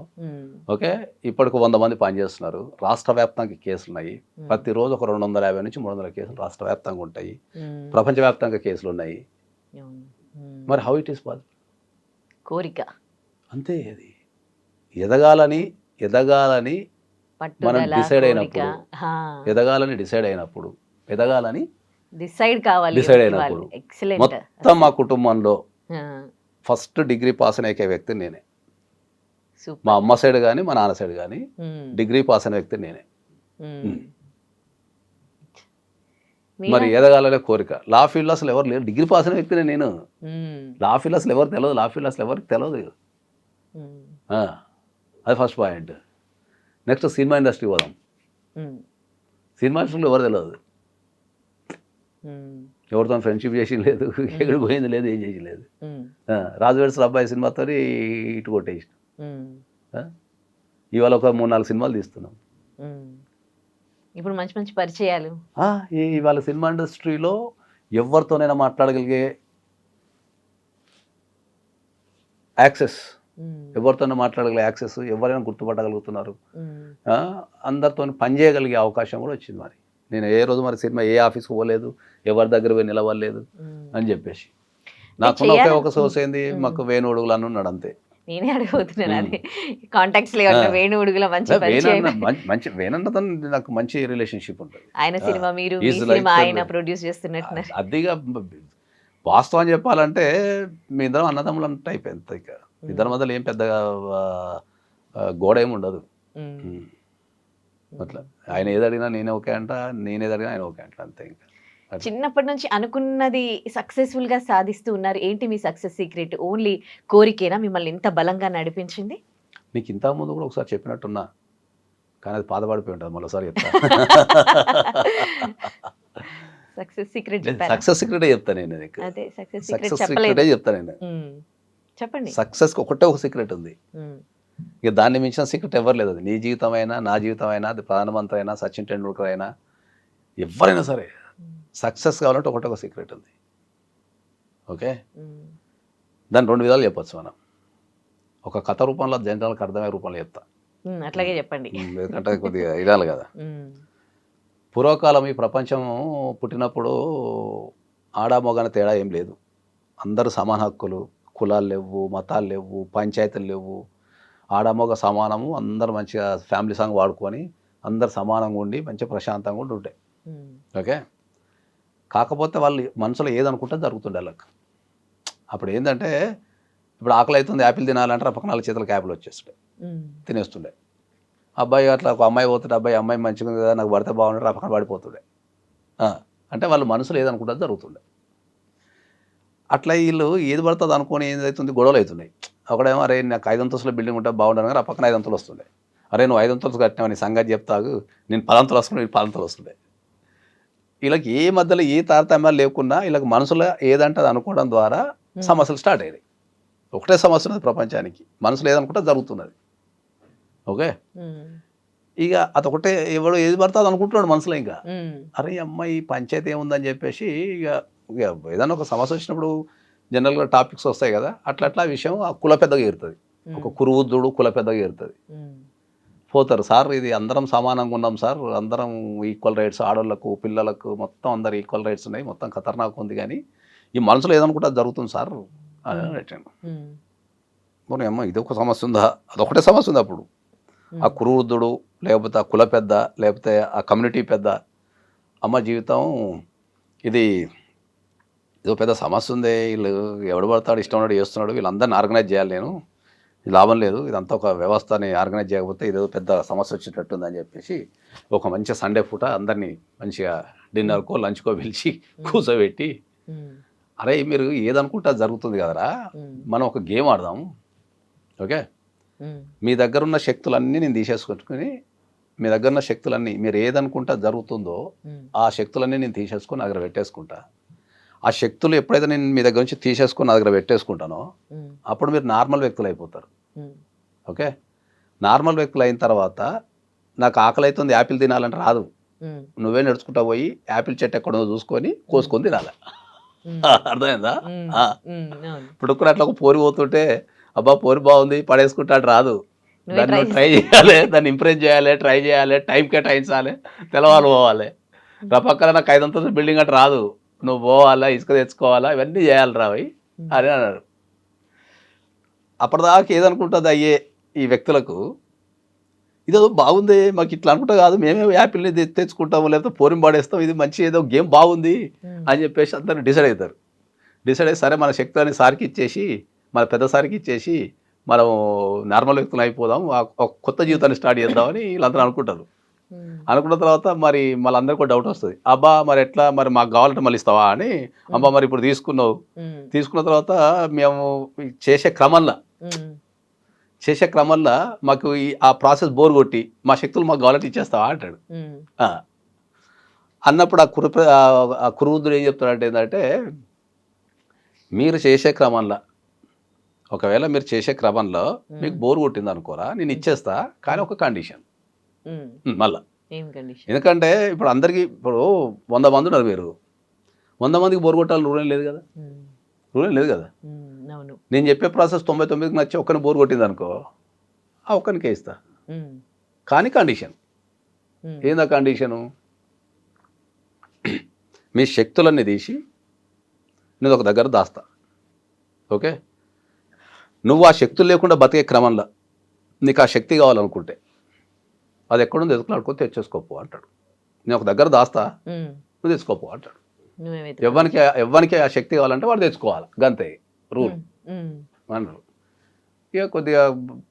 ఓకే, ఇప్పటికి 100 మంది పనిచేస్తున్నారు. రాష్ట్ర వ్యాప్తంగా కేసులు ఉన్నాయి. ప్రతిరోజు ఒక 250 నుంచి 300 కేసులు రాష్ట్ర వ్యాప్తంగా ఉంటాయి. ప్రపంచవ్యాప్తంగా కేసులు ఉన్నాయి. మరి హౌ ఇట్ ఈస్ పాసిబుల్? కోరిక అంతే. అది ఎదగాలని మనం డిసైడ్ అయినప్పుడు మొత్తం మా కుటుంబంలో ఫస్ట్ డిగ్రీ పాస్ అయిన వ్యక్తి నేనే. మా అమ్మ సైడ్ కానీ మా నాన్న సైడ్ కానీ డిగ్రీ పాస్ అయిన వ్యక్తి నేనే. మరి ఎదగాలనే కోరిక. లా ఫీల్డ్ అసలు ఎవరు లేరు, డిగ్రీ పాస్ అయిన వ్యక్తినే నేను. లా ఫీల్డ్ అసలు ఎవరు తెలియదు, లా ఫీల్డ్ అసలు ఎవరికి తెలియదు. అది first point. Next cinema industry పోదాం. సినిమా ఇండస్ట్రీలో ఎవరు తెలియదు, ఎవరితో ఫ్రెండ్షిప్ చేసి లేదు, ఎక్కడికి పోయింది లేదు, ఏం చేసి లేదు. రాజు వెడ్స్ అబ్బాయి సినిమాతో ఇటు కొట్టేసిన. ఇవాళ ఒక 3-4 సినిమాలు తీస్తున్నాం. ఇప్పుడు మంచి మంచి పరిచయాలు. ఇవాళ సినిమా ఇండస్ట్రీలో ఎవరితోనైనా మాట్లాడగలిగే యాక్సెస్, ఎవరితోనైనా మాట్లాడగలిగే యాక్సెస్, ఎవరైనా గుర్తుపట్టగలుగుతున్నారు, అందరితో పనిచేయగలిగే అవకాశం కూడా వచ్చింది. మరి నేను ఏ రోజు మరి సినిమా ఏ ఆఫీస్కి పోలేదు, ఎవరి దగ్గర పోయి నిలవలేదు అని చెప్పేసి. నాకున్న ఒకే ఒక సోర్స్ ఏంది, మాకు వేణుడుగులు అని ఉన్నాడు అంతే. నేనే అడగబోతున్నాను, అది కాంటాక్ట్స్ వేణుడుగుల మంచి వేణన్నతో నాకు మంచి రిలేషన్షిప్ ఉంటుంది. ఆయన సినిమా మీరు ఆయన ప్రొడ్యూస్ చేస్తున్నట్టు. అదిగా వాస్తవం చెప్పాలంటే మీ ఇద్దరం అన్నదమ్ములు అంటే అయిపోయింది. ఇక ఇద్దరి మధ్యలో ఏం పెద్దగా గోడ ఏమి ఉండదు. అట్లా ఆయన ఏది అడిగినా నేనే ఓకే అంట, నేనేది అడిగినా ఆయన ఓకే అంట, అంతే. ఇంకా చిన్నప్పటి నుంచి అనుకున్నది సక్సెస్ఫుల్ గా సాధిస్తూ ఉన్నారు. ఏంటి మీ సక్సెస్ సీక్రెట్? ఓన్లీ కోరికేనా మిమ్మల్ని ఇంత బలంగా నడిపించింది? నీకు ఇంత ముందు కూడా ఒకసారి చెప్పినట్టున్నా, కానీ అది పాతపడిపోయి ఉంటుంది. మరోసారి చెప్తా. సక్సెస్ సీక్రెట్ సక్సెస్ సీక్రెటే చెప్తా నేను. సక్సెస్ సీక్రెటే చెప్తా నేను. చెప్పండి. సక్సెస్ ఒకటే ఒక సీక్రెట్ ఉంది, ఇక దాన్ని మించిన సీక్రెట్ ఎవరు లేదు. అది నీ జీవితం అయినా, నా జీవితం అయినా, అది ప్రధానమంత్రి అయినా, సచిన్ టెండూల్కర్ అయినా, ఎవరైనా సరే సక్సెస్ కావాలంటే ఒకటే ఒక సీక్రెట్ ఉంది. ఓకే, దాన్ని 2 విధాలు చెప్పచ్చు మనం. ఒక కథ రూపంలో, జనరల్కి అర్థమయ్యే రూపంలో చెప్తా. అట్లాగే చెప్పండి, ఎందుకంటే కొద్దిగా ఇదాలి కదా. పూర్వకాలం ఈ ప్రపంచం పుట్టినప్పుడు ఆడామొగన తేడా ఏం లేదు, అందరూ సమాన హక్కులు, కులాలు లేవు, మతాలు లేవు, పంచాయతీలు లేవు, ఆడమొగ సమానము, అందరు మంచిగా ఫ్యామిలీ సాంగ్ వాడుకొని అందరు సమానంగా ఉండి మంచిగా ప్రశాంతంగా ఉంటే. ఓకే, కాకపోతే వాళ్ళు మనసులో ఏదనుకుంటే జరుగుతుండే వాళ్ళకి. అప్పుడు ఏంటంటే, ఇప్పుడు ఆకలి అవుతుంది, యాపిల్ తినాలంటే పక్కన 4 చేతులకు యాపిల్ వచ్చేస్తుండే, తినేస్తుండే. అబ్బాయి అట్లా ఒక అమ్మాయి పోతుండే, అమ్మాయి మంచిగా ఉంది కదా, నాకు పడితే బాగుండే, పక్కన పడిపోతుండే. అంటే వాళ్ళ మనసులో ఏదనుకుంటే జరుగుతుండే. అట్లా వీళ్ళు ఏది పడుతుంది అనుకొని ఏదైతుంది, గొడవలు అవుతున్నాయి. ఒకడేమో అరే నాకు 5 అంతస్తుల బిల్డింగ్ ఉంటే బాగుండను, కానీ ఆ పక్కన 5 అంతలు వస్తుండే. అరే నువ్వు 5 అంతలు కట్టినావు, నీ సంగతి చెప్తాగు, నేను 10 అంతలు వస్తుండే, 10 అంతలు వస్తుండే. వీళ్ళకి ఏ మధ్యలో ఏ తారతమ్యాలు లేకున్నా వీళ్ళకి మనసులో ఏదంటే అది అనుకోవడం ద్వారా సమస్యలు స్టార్ట్ అయ్యాయి. ఒకటే సమస్య ఉన్నది ప్రపంచానికి, మనసులో ఏదనుకుంటే జరుగుతున్నది. ఓకే, ఇక అదొకటే, ఎవడు ఏది పడితే అది అనుకుంటున్నాడు మనసులో. ఇంకా అరే అమ్మాయి పంచాయతీ ఏముందని చెప్పేసి ఇక ఏదైనా ఒక సమస్య వచ్చినప్పుడు జనరల్గా టాపిక్స్ వస్తాయి కదా, అట్లా విషయం ఆ కుల పెద్దగా ఏరుతుంది. ఒక కురువుద్దుడు కుల పెద్దగా ఏరుతుంది. పోతారు, సార్ ఇది అందరం సమానంగా ఉన్నాం సార్, అందరం ఈక్వల్ రైట్స్, ఆడవాళ్ళకు పిల్లలకు మొత్తం అందరు ఈక్వల్ రైట్స్ ఉన్నాయి, మొత్తం ఖతర్నాక్ ఉంది, కానీ ఈ మనసులో ఏదనుకుంటే జరుగుతుంది సార్ అని పెట్టాను. మరి అమ్మ ఇది ఒక సమస్య ఉందా, అదొకటే సమస్య ఉంది. అప్పుడు ఆ కురువృద్ధుడు, లేకపోతే ఆ కుల పెద్ద, లేకపోతే ఆ కమ్యూనిటీ పెద్ద, అమ్మ జీవితం ఇది ఇదో పెద్ద సమస్య ఉంది, వీళ్ళు ఎవడు పడతాడు ఇష్టం ఉన్నాడు చేస్తున్నాడు, వీళ్ళందరినీ ఆర్గనైజ్ చేయాలి, నేను ఇది లాభం లేదు, ఇదంతా ఒక వ్యవస్థని ఆర్గనైజ్ చేయకపోతే ఇదేదో పెద్ద సమస్య వచ్చేటట్టుందని చెప్పేసి ఒక మంచి సండే పూట అందరినీ మంచిగా డిన్నర్కో లంచ్కో పిలిచి కూర్చోబెట్టి, అరే మీరు ఏదనుకుంటే అది జరుగుతుంది కదరా, మనం ఒక గేమ్ ఆడదాం, ఓకే, మీ దగ్గర ఉన్న శక్తులన్నీ నేను తీసేసుకొని, మీ దగ్గర ఉన్న శక్తులన్నీ మీరు ఏదనుకుంటే అది జరుగుతుందో ఆ శక్తులన్నీ నేను తీసేసుకొని నా దగ్గర పెట్టేసుకుంటా. ఆ శక్తులు ఎప్పుడైతే నేను మీ దగ్గర నుంచి తీసేసుకొని నా దగ్గర పెట్టేసుకుంటానో అప్పుడు మీరు నార్మల్ వ్యక్తులు అయిపోతారు. ఓకే, నార్మల్ వ్యక్తులు అయిన తర్వాత నాకు ఆకలి అవుతుంది యాపిల్ తినాలంటే రాదు, నువ్వే నడుచుకుంటా పోయి యాపిల్ చెట్టు ఎక్కడో చూసుకొని కోసుకొని తినాలి. అర్థమైందా? ఇప్పుడు కూడా అట్లా ఒక పోరి పోతుంటే అబ్బా పోరి బాగుంది పడేసుకుంటాడు రాదు, దాన్ని నువ్వు ట్రై చేయాలి, దాన్ని ఇంప్రెస్ చేయాలి, ట్రై చేయాలి, టైం కేటాయించాలి, తెలవాలి పోవాలి. పక్కన నాకు 5 అంతస్తుల బిల్డింగ్ అంటే రాదు, నువ్వు పోవాలా, ఇసుక తెచ్చుకోవాలా, ఇవన్నీ చేయాలి రావి అని అన్నారు. అప్పటిదాకా ఏదనుకుంటుంది అయ్యే ఈ వ్యక్తులకు, ఇదేదో బాగుంది మాకు ఇట్లా అనుకుంటా కాదు, మేమే యాపిల్ని తెచ్చుకుంటాము లేకపోతే పోరిం పాడేస్తాం, ఇది మంచి ఏదో గేమ్ బాగుంది అని చెప్పేసి అందరూ డిసైడ్ అవుతారు. డిసైడ్ అయ్యి సరే మన శక్తులని సారికి ఇచ్చేసి, మన పెద్ద సారికి ఇచ్చేసి మనం నార్మల్ వ్యక్తులు అయిపోదాం, ఒక కొత్త జీవితాన్ని స్టార్ట్ చేద్దామని వీళ్ళందరూ అనుకుంటారు. అనుకున్న తర్వాత మరి మళ్ళీ అందరికీ డౌట్ వస్తుంది, అబ్బా మరి ఎట్లా, మరి మాకు కావాలంటే మళ్ళీ ఇస్తావా అని. అబ్బా మరి ఇప్పుడు తీసుకున్నావు, తీసుకున్న తర్వాత మేము చేసే క్రమంలో మాకు ఆ ప్రాసెస్ బోర్ కొట్టి మా శక్తులు మాకు కావాలంటే ఇచ్చేస్తావా అంటాడు. అన్నప్పుడు ఆ కురువృద్ధుడు ఏం చెప్తాడంటే ఏంటంటే, మీరు చేసే క్రమంలో ఒకవేళ మీరు చేసే క్రమంలో మీకు బోర్ కొట్టింది అనుకోరా, నేను ఇచ్చేస్తా, కానీ ఒక కండిషన్ మళ్ళా. ఎందుకంటే ఇప్పుడు అందరికీ ఇప్పుడు 100 మంది ఉన్నారు, మీరు 100 మందికి బోర్ కొట్టాలి రూల్ లేదు కదా, నేను చెప్పే ప్రాసెస్ 99కి నచ్చి ఒక్కరిని బోర్ కొట్టింది అనుకో, ఆ ఒక్కరికే ఇస్తా, కానీ కండిషన్ ఏందా కండిషను, మీ శక్తులన్నీ తీసి నేను ఒక దగ్గర దాస్తా. ఓకే, నువ్వు ఆ శక్తులు లేకుండా బతికే క్రమంలో నీకు ఆ శక్తి కావాలనుకుంటే అది ఎక్కడుంది ఎదుకులాడుకొని తెచ్చేసుకోపో అంటాడు. నేను ఒక దగ్గర దాస్తా, నువ్వు తెచ్చుకోపో అంటాడు. ఎవ్వరికి ఆ శక్తి కావాలంటే వాడు తెచ్చుకోవాలి, గంతే రూల్ అన్నారు. ఇక కొద్దిగా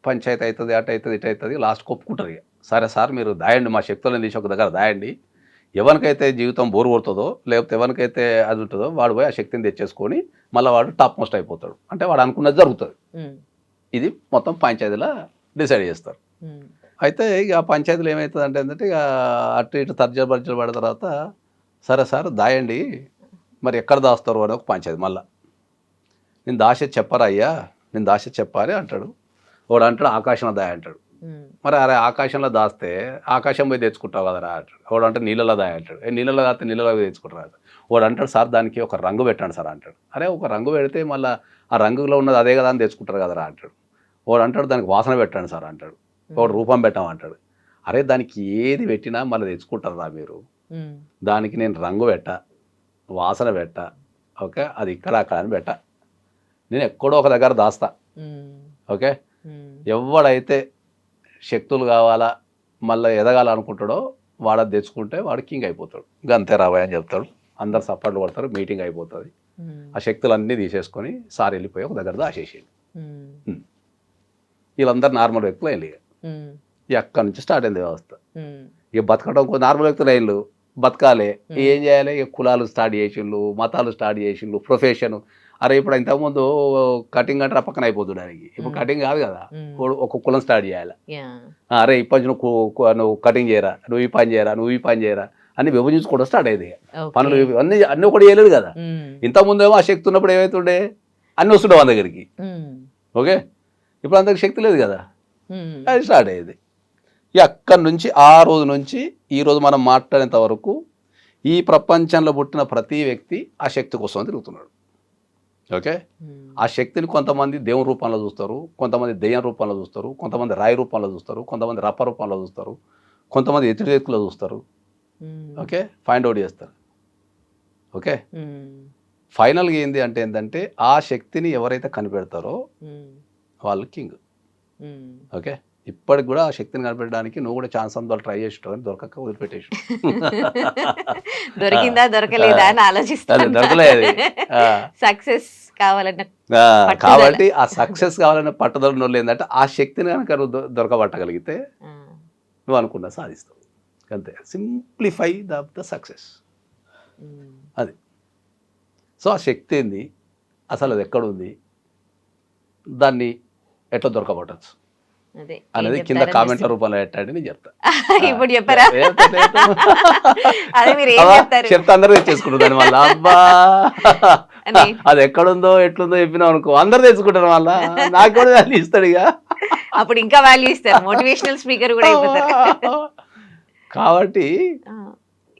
పంచాయతీ అవుతుంది, అటు అవుతుంది, ఇటు అవుతుంది, లాస్ట్ ఒప్పుకుంటుంది. ఇక సరే సార్ మీరు దాయండి, మా శక్తులను తీసి ఒక దగ్గర దాయండి, ఎవరికైతే జీవితం బోరు కొడుతుందో లేకపోతే ఎవరికైతే అది ఉంటుందో వాడు పోయి ఆ శక్తిని తెచ్చేసుకొని మళ్ళీ వాడు టాప్ మోస్ట్ అయిపోతాడు, అంటే వాడు అనుకున్నది జరుగుతుంది. ఇది మొత్తం పంచాయతీలో డిసైడ్ చేస్తారు. అయితే ఇక ఆ పంచాయతీలో ఏమవుతుంది అంటే ఏంటంటే, ఇక అటు ఇటు తర్జలు పడిన తర్వాత సరే సార్ దాయండి, మరి ఎక్కడ దాస్తారు అని ఒక పంచాయతీ. మళ్ళీ నేను దాచేది చెప్పరా అయ్యా, నేను దాచేది చెప్పాలి అంటాడు. వాడు అంటాడు ఆకాశంలో దాయ అంటాడు. మరి అరే ఆకాశంలో దాస్తే ఆకాశం పోయి తెచ్చుకుంటావు కదరా అంటాడు. వాడు అంటే నీళ్ళలో దాయ అంటాడు. నీళ్ళలో దాస్తే నీళ్ళలో పోయి తెచ్చుకుంటారు. వాడు అంటాడు సార్ దానికి ఒక రంగు పెట్టండి సార్ అంటాడు. అరే ఒక రంగు పెడితే మళ్ళీ ఆ రంగులో ఉన్నది అదే కదా అని తెచ్చుకుంటారు కదరా అంటాడు. వాడు అంటాడు దానికి వాసన పెట్టండి సార్ అంటాడు. వాడు రూపం పెట్టామంటాడు. అరే దానికి ఏది పెట్టినా మళ్ళీ తెచ్చుకుంటారా మీరు, దానికి నేను రంగు పెట్ట, వాసన పెట్ట, ఓకే, అది ఇక్కడ అక్కడ అని పెట్ట, నేను ఎక్కడో ఒక దగ్గర దాస్తా. ఓకే, ఎవడైతే శక్తులు కావాలా మళ్ళీ ఎదగాలనుకుంటాడో వాడు తెచ్చుకుంటే వాడు కింగ్ అయిపోతాడు. గంతే రాబోయ్ అని చెప్తాడు. అందరు సపోర్ట్లు పడతారు, మీటింగ్ అయిపోతుంది. ఆ శక్తులన్నీ తీసేసుకొని సార్ వెళ్ళిపోయి ఒక దగ్గర దాచేసేయండి. వీళ్ళందరూ నార్మల్ వ్యక్తులు వెళ్ళి అక్కడి నుంచి స్టార్ట్ అయింది వ్యవస్థ. ఇక బతకడం నార్మల్ వ్యక్తులు అయ్యిండు, బతకాలి, ఏం చేయాలి, ఇక కులాలు స్టార్ట్ చేసిండ్రు, మతాలు స్టార్ట్ చేసిండ్రు, ప్రొఫెషన్. అరే ఇప్పుడు ఇంతకుముందు కటింగ్ అంటే పక్కన అయిపోతుంది దానికి, ఇప్పుడు కటింగ్ కాదు కదా, ఒక కులం స్టార్ట్ చేయాలి. అరే ఇప్పటి నువ్వు కటింగ్ చేయరా, నువ్వు ఈ పని చేయరా, నువ్వు ఈ పని చేయరా అని విభజించుకోవడం స్టార్ట్ అయ్యేది. పనులు అన్ని ఒకటి చేయలేదు కదా. ఇంతకుముందేమో ఆ శక్తి ఉన్నప్పుడు ఏమవుతుండే, అన్ని వస్తుండే వాళ్ళ దగ్గరికి. ఓకే, ఇప్పుడు అందరికి శక్తి లేదు కదా, అది స్టార్ట్ అయ్యేది. అక్కడి నుంచి ఆ రోజు నుంచి ఈ రోజు మనం మాట్లాడేంత వరకు ఈ ప్రపంచంలో పుట్టిన ప్రతి వ్యక్తి ఆ శక్తి కోసం తిరుగుతున్నాడు. ఓకే, ఆ శక్తిని కొంతమంది దేవుని రూపంలో చూస్తారు, కొంతమంది దెయ్యం రూపంలో చూస్తారు, కొంతమంది రాయి రూపంలో చూస్తారు, కొంతమంది రప్ప రూపంలో చూస్తారు, కొంతమంది ఎదుటి వ్యక్తుల్లో చూస్తారు. ఓకే, ఫైండ్ అవుట్ చేస్తారు. ఓకే, ఫైనల్గా ఏంది అంటే ఏంటంటే ఆ శక్తిని ఎవరైతే కనిపెడతారో వాళ్ళు కింగ్. ఓకే, ఇప్పటికి కూడా ఆ శక్తిని కనిపెట్టడానికి నువ్వు కూడా ఛాన్స్ అంతా ట్రై చేసావు అని దొరకక వదిలిపెట్టేసి దొరికిందా దొరకలేదా అని అదే ఆలోచిస్తాను. దొరకలేదు. సక్సెస్ కావాలన్న పట్టుదల. కాబట్టి ఆ సక్సెస్ కావాలనే పట్టుదల ఉన్న వాళ్ళు ఏంటంటే ఆ శక్తిని కనుక నువ్వు దొరకబట్టగలిగితే ఆ, నువ్వు అనుకున్నా సాధిస్తావు. అంతే, సింప్లిఫై ద సక్సెస్ ఉమ్, అది. సో ఆ శక్తి ఏంది, అసలు అది ఎక్కడుంది, దాన్ని ఎట్లా దొరకబట్టచ్చు అదే అనేది ఏం కింద చెప్తారని కామెంట్ల చూస్తున్నా. రూపంలో పెట్టండి, నేను చెప్తా. ఇప్పుడు చెప్పారా? అదే మీరు ఏం అబ్బా, చెప్తారు చెప్తే అందరూ తెచ్చుకుంటారు దాని వల్ల. అబ్బా అని. అది ఎక్కడుందో ఎట్లుందో చెప్పినావు అనుకో అందరు తెచ్చుకుంటారు, మళ్ళా నాకు కూడా వాల్యూ ఇస్తాడు ఇక. అప్పుడు ఇంకా వాల్యూ ఇస్తారు, మోటివేషనల్ స్పీకర్ కూడా అయిపోతారు. కాబట్టి ఆ,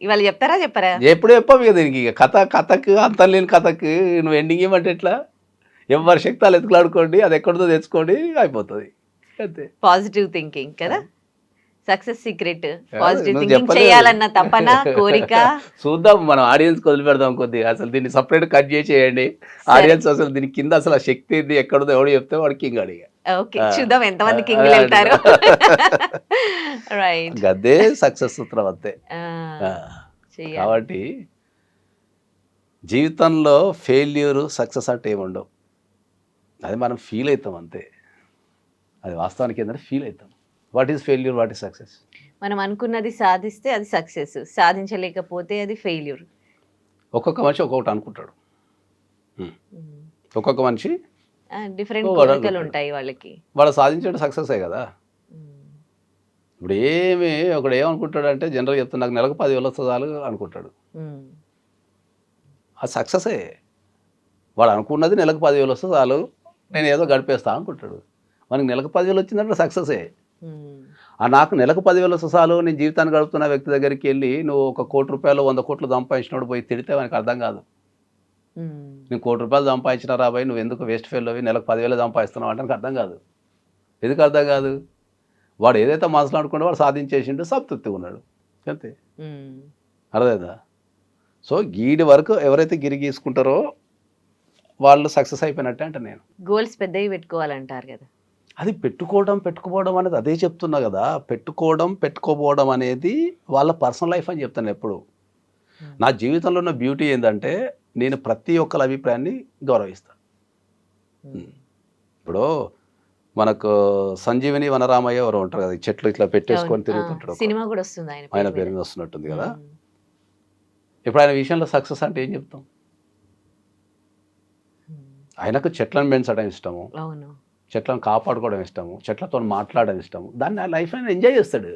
ఇవాళ చెప్తారా చెప్పరా? ఎప్పుడు చెప్పావు ఇక దీనికి, ఇక కథకు అంతం లేని కథకు నువ్వు ఎండింగ్ ఇవ్వమంటే ఎట్లా? ఎవరి శక్తాలు ఎత్తులాడుకోండి, అది ఎక్కడితో తెచ్చుకోండి, అయిపోతుంది అంతే. పాజిటివ్ థింకింగ్ కదా సక్సెస్ సీక్రెట్. పాజిటివ్ నువ్వు థింకింగ్ చెప్పలేదు. చేయాలన్న తపన, కోరిక. చూద్దాం, మనం ఆడియన్స్ వదిలి పెడదాం కొద్దిగా. అసలు దీన్ని సపరేట్ కట్ చేసేయండి. ఆడియన్స్ అసలు దీని కింద అసలు ఆ శక్తి ఏంది ఎక్కడదో ఎవడు చెప్తే వాడు కింగ్ అడిగా. ఓకే, చూద్దాం ఎంతమంది కింగ్లు వెళ్తారు. రైట్, గద్దే సక్సెస్ సూత్రం అంతే. కాబట్టి జీవితంలో ఫెయిల్యూర్ సక్సెస్ అంటే ఏముండవు, అది మనం ఫీల్ అవుతాం అంతే. అది వాస్తవానికి ఏంటంటే ఫీల్ అవుతాం. What is failure, what is success? మనం అనుకున్నది సాధిస్తే అది సక్సెస్, సాధించలేకపోతే అది ఫెయిల్యూర్. ఒక్కొక్క మనిషి ఒక్కొక్కటి అనుకుంటాడు. ఒక్కొక్క మనిషి డిఫరెంట్ వాడు కోరికలు అనుకుంటాడు. ఉంటాయి వాళ్ళకి. వాడు సాధించడం సక్సెసే కదా. ఇప్పుడు ఒకడు ఏమనుకుంటాడు అంటే, జనరల్గా చెప్తాను, నాకు నెలకు 10,000 వస్తే చాలు అనుకుంటాడు. అది సక్సెసే. వాడు అనుకున్నది నెలకు 10,000 వస్తే చాలు, నేను ఏదో గడిపేస్తా అనుకుంటాడు. మనకి నెలకు 10,000 వచ్చిందంటే సక్సెసే. నాకు నెలకు 10,000 వస్తే చాలు, నేను జీవితాన్ని గడుపుతున్న వ్యక్తి దగ్గరికి వెళ్ళి నువ్వు 1 కోటి రూపాయలు 100 కోట్లు సంపాదించినప్పుడు పోయి తిడితే మనకి అర్థం కాదు. నేను 1 కోటి రూపాయలు సంపాదించిన రాబాయి, నువ్వు ఎందుకు వేస్ట్ ఫెయిల్ అవి నెలకు 10,000 సంపాదిస్తున్నావు అంటే నాకు అర్థం కాదు. ఎందుకు అర్థం కాదు? వాడు ఏదైతే మనసులో అనుకుంటే వాడు సాధించేసిండు, సంతృప్తిగా ఉన్నాడు అంతే. అర్థమైందా? సో గీడి వరకు ఎవరైతే గిరి గీసుకుంటారో వాళ్ళు సక్సెస్ అయిపోయినట్టే అంటే నేను. గోల్స్ పెద్దవి పెట్టుకోవాలంటారు కదా. అది పెట్టుకోవడం అనేది అదే చెప్తున్నా కదా. పెట్టుకోపోవడం అనేది వాళ్ళ పర్సనల్ లైఫ్ అని చెప్తాను ఎప్పుడు. నా జీవితంలో ఉన్న బ్యూటీ ఏంటంటే నేను ప్రతి ఒక్కరి అభిప్రాయాన్ని గౌరవిస్తాను. ఇప్పుడు మనకు సంజీవిని వనరామయ్య ఎవరు ఉంటారు కదా, ఈ చెట్లు ఇట్లా పెట్టేసుకొని తిరుగుతుంటాడు. సినిమా కూడా వస్తుంది ఆయన పేరు మీద వస్తున్నట్టుంది కదా. ఇప్పుడు ఆయన విషయంలో సక్సెస్ అంటే ఏం చెప్తాం? ఆయనకు చెట్లను పెంచడం ఇష్టము, అవును, చెట్లను కాపాడుకోవడం ఇష్టము, చెట్లతో మాట్లాడడం ఇష్టము. దాన్ని ఆ లైఫ్ ఆయన ఎంజాయ్ చేస్తాడు.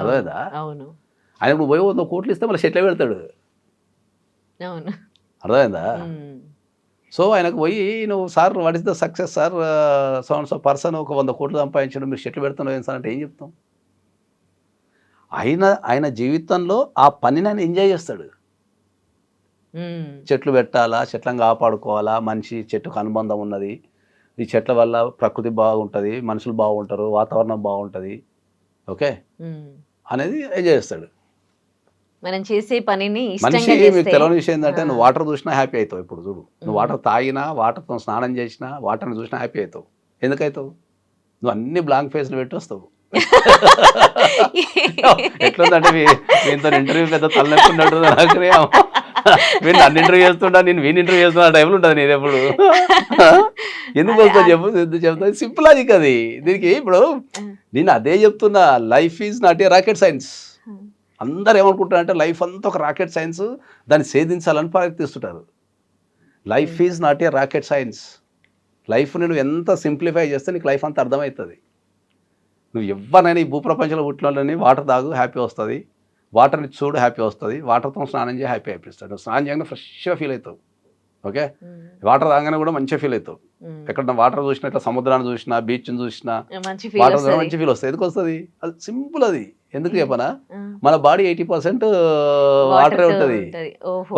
అదేదా? అవును, ఆయన ఇప్పుడు పోయి 100 కోట్లు ఇస్తే మళ్ళీ చెట్లే పెడతాడు. అవును, అర్థమైందా? సో ఆయనకు పోయి నువ్వు sir what is the success sir, so person ఒక 100 కోట్లు సంపాదించడం, మీరు చెట్లు పెడుతున్నావు ఏం సార్ అంటే ఏం చెప్తాం? ఆయన జీవితంలో ఆ పనిని ఆయన ఎంజాయ్ చేస్తాడు. చెట్లు పెట్టాలా, చెట్లను కాపాడుకోవాలా, మనిషి చెట్టుకు అనుబంధం ఉన్నది, ఈ చెట్ల వల్ల ప్రకృతి బాగుంటుంది, మనుషులు బాగుంటారు, వాతావరణం బాగుంటుంది, ఓకే అనేది ఎంజాయ్ చేస్తాడు. మనం చేసే పనిని మనిషి మీకు తెలియని విషయం ఏంటంటే నువ్వు వాటర్ చూసినా హ్యాపీ అవుతావు. ఇప్పుడు చూడు, నువ్వు వాటర్ తాగినా, వాటర్తో స్నానం చేసినా, వాటర్ని చూసినా హ్యాపీ అవుతావు. ఎందుకవుతావు? నువ్వు అన్ని బ్లాంక్ ఫేస్లు పెట్టి వస్తావు. ఎట్లుందంటే మీతో ఇంటర్వ్యూ పెద్ద తలనొప్పున్నట్టు నాకు. మీరు నన్ను ఇంటర్వ్యూ చేస్తుంటా, నేను వీని ఇంటర్వ్యూ చేస్తున్నా టైంలో ఉంటుంది నేను ఎప్పుడు. ఎందుకు వస్తా చెప్తా సింపుల్ లాజిక్ అది. దీనికి ఇప్పుడు నేను అదే చెప్తున్నా, life is not a rocket science. అందరు ఏమనుకుంటారంటే లైఫ్ అంతా ఒక రాకెట్ సైన్స్, దాన్ని ఛేదించాలని ప్రయత్నిస్తుంటారు. Life is not a rocket science. లైఫ్ని నువ్వు ఎంత సింప్లిఫై చేస్తే నీకు లైఫ్ అంతా అర్థమవుతుంది. నువ్వు ఎవరినైనా ఈ భూప్రపంచంలో పుట్టినోళ్ళని వాటర్ తాగు హ్యాపీ వస్తుంది, వాటర్ని చూడు హ్యాపీ వస్తుంది, వాటర్తో స్నానం చేయి హ్యాపీ అనిపిస్తుంది. నువ్వు స్నానం చేయగానే ఫ్రెష్గా ఫీల్ అవుతావు. ఓకే, వాటర్ తాగానే కూడా మంచిగా ఫీల్ అవుతావు. ఎక్కడ వాటర్ చూసినా, ఇట్లా సముద్రాన్ని చూసినా, బీచ్ని చూసినా వాటర్ మంచి ఫీల్ వస్తుంది. ఎందుకు వస్తుంది? అది సింపుల్. అది ఎందుకు చెప్పనా, మన బాడీ 80% వాటరే ఉంటుంది.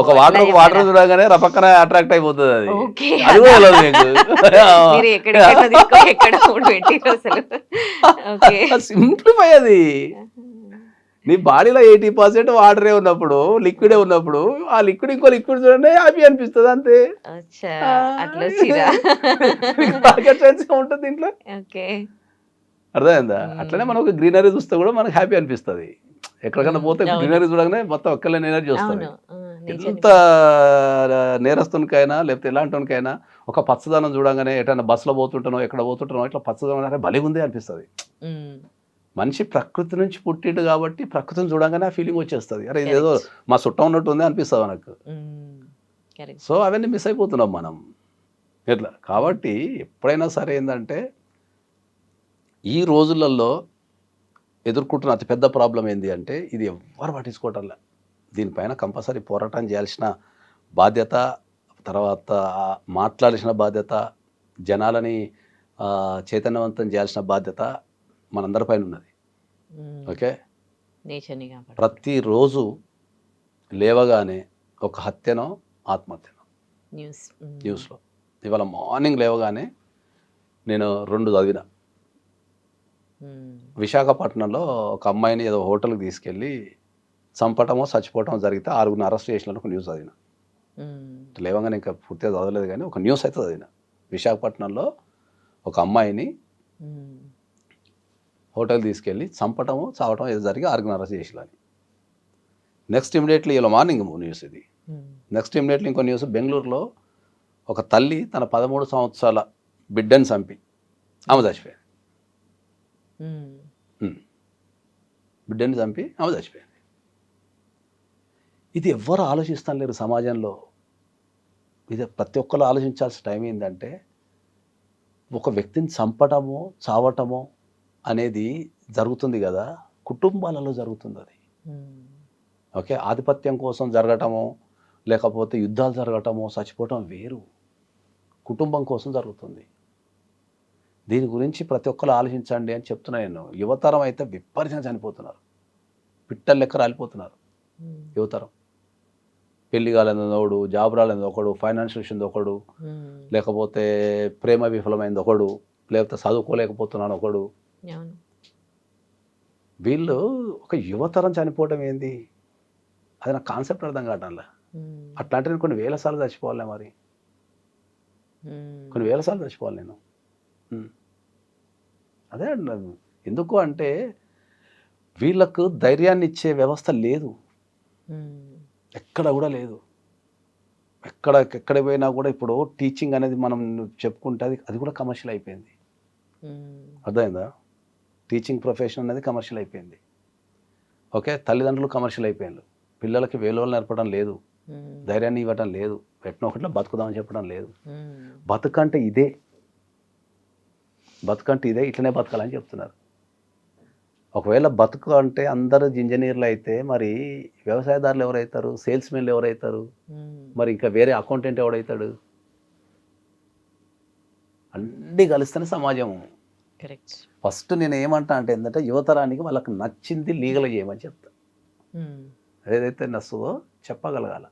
ఒక వాటర్ చూడగానే రపక్కన అట్రాక్ట్ అయిపోతుంది. అది కూడా సింప్లిఫై. అది నీ బాడీలో 80% వాటరే ఉన్నప్పుడు, లిక్విడే ఉన్నప్పుడు, ఆ లిక్విడ్ ఇంకో లిక్విడ్ చూడండి హ్యాపీ అనిపిస్తుంది అంతే. రాకెట్ సైన్స్ ఉంటుంది దీంట్లో. అర్థమైందా? అట్లనే మనం ఒక గ్రీనరీ చూస్తే కూడా మనకు హ్యాపీ అనిపిస్తుంది. ఎక్కడికైనా పోతే అవును. గ్రీనరీ చూడగానే మొత్తం ఒక్కలేని ఎనర్జీ వస్తుంది. అవును. నేచర్ ఎంత నేరస్తునికైనా లేకపోతే ఎలాంటికైనా ఒక పచ్చదనం చూడంగానే ఎటైనా బస్సులో పోతుంటానో ఎక్కడ పోతుంటానో ఇట్లా పచ్చదనం అంటే భలే ఉంది అనిపిస్తుంది. మనిషి ప్రకృతి నుంచి పుట్టిండు కాబట్టి ప్రకృతిని చూడంగానే ఆ ఫీలింగ్ వచ్చేస్తుంది. అరే ఇదేదో మా చుట్టం ఉన్నట్టు ఉంది అనిపిస్తుంది మనకు. సో అవన్నీ మిస్ అయిపోతున్నాం మనం ఇట్లా. కాబట్టి ఎప్పుడైనా సరే ఏంటంటే ఈ రోజులలో ఎదుర్కొంటున్న అతిపెద్ద ప్రాబ్లం ఏంటి అంటే ఇది ఎవ్వరు పట్టించుకోవటంలే. దీనిపైన కంపల్సరీ పోరాటం చేయాల్సిన బాధ్యత, తర్వాత మాట్లాడాల్సిన బాధ్యత, జనాలని చైతన్యవంతం చేయాల్సిన బాధ్యత మనందరిపైన ఉన్నది. ఓకే, ప్రతిరోజు లేవగానే ఒక హత్యనో ఆత్మహత్యనో న్యూస్లో. ఇవాళ మార్నింగ్ లేవగానే నేను 2 చదివిన. విశాఖపట్నంలో ఒక అమ్మాయిని ఏదో హోటల్కి తీసుకెళ్ళి చంపటమో చచ్చిపోవటమో జరిగితే 6గురిని అరెస్ట్ చేసిన ఒక న్యూస్ చదివిన. లేవగానే ఇంకా పూర్తిగా చదవలేదు కానీ ఒక న్యూస్ అయితే చదివిన. విశాఖపట్నంలో ఒక అమ్మాయిని హోటల్ తీసుకెళ్ళి చంపటమో చావటమో ఏదో జరిగి 6గురిని అరెస్ట్ చేసిలని. నెక్స్ట్ ఇమీడియట్లీ ఇలా మార్నింగ్ న్యూస్ ఇది. నెక్స్ట్ ఇమీడియట్లీ ఇంకో న్యూస్, బెంగళూరులో ఒక తల్లి తన 13 సంవత్సరాల బిడ్డని చంపి ఆమె చచ్చిపోయింది. బిడ్డని చంపి ఆమె చచ్చిపోయింది. ఇది ఎవ్వరు ఆలోచిస్తాను లేరు సమాజంలో. ఇది ప్రతి ఒక్కరు ఆలోచించాల్సిన టైం ఏంటంటే ఒక వ్యక్తిని చంపటమో చావటమో అనేది జరుగుతుంది కదా, కుటుంబాలలో జరుగుతుంది అది. ఓకే, ఆధిపత్యం కోసం జరగటమో లేకపోతే యుద్ధాలు జరగటమో చచ్చిపోవటం వేరు, కుటుంబం కోసం జరుగుతుంది. దీని గురించి ప్రతి ఒక్కరు ఆలోచించండి అని చెప్తున్నా నేను. యువతరం అయితే విపరీతంగా చనిపోతున్నారు, పిట్టల లెక్క రాలిపోతున్నారు యువతరం. పెళ్లి కాలేదని ఒకడు, జాబ్ రాలేదని ఒకడు, ఫైనాన్షియల్ ఇష్యూస్ ఒకడు, లేకపోతే ప్రేమ విఫలమైంది ఒకడు, లేకపోతే చదువుకోలేకపోతున్నాను ఒకడు. వీళ్ళు ఒక యువతరం చనిపోవటం ఏంది, అది నాకు కాన్సెప్ట్ అర్థం కావటంలా. అట్లాంటి కొన్ని వేల సార్లు చచ్చిపోవాలి, మరి కొన్ని వేల సార్లు చచ్చిపోవాలి నేను. అదే ఎందుకు అంటే వీళ్ళకు ధైర్యాన్ని ఇచ్చే వ్యవస్థ లేదు, ఎక్కడ కూడా లేదు. ఎక్కడ పోయినా కూడా ఇప్పుడు టీచింగ్ అనేది మనం చెప్పుకుంటే అది కూడా కమర్షియల్ అయిపోయింది. అర్థమైందా? టీచింగ్ ప్రొఫెషన్ అనేది కమర్షియల్ అయిపోయింది. ఓకే, తల్లిదండ్రులు కమర్షియల్ అయిపోయింది. పిల్లలకి వేలువలు నేర్పడం లేదు, ధైర్యాన్ని ఇవ్వటం లేదు, ఎట్నో ఒకటిలో బతుకుదామని చెప్పడం లేదు. బతుకంటే ఇదే, బతుకంటే ఇదే, ఇట్లనే బతకాలని చెప్తున్నారు. ఒకవేళ బతుకు అంటే అందరూ ఇంజనీర్లు అయితే మరి వ్యవసాయదారులు ఎవరైతారు, సేల్స్మెన్లు ఎవరైతారు, మరి ఇంకా వేరే అకౌంటెంట్ ఎవడైతాడు? అన్నీ కలిస్తేనే సమాజం. ఫస్ట్ నేను ఏమంటా అంటే ఏంటంటే యువతరానికి వాళ్ళకి నచ్చింది లీగల్ చేయమని చెప్తా. ఏదైతే నచ్చుదో చెప్పగలగాల.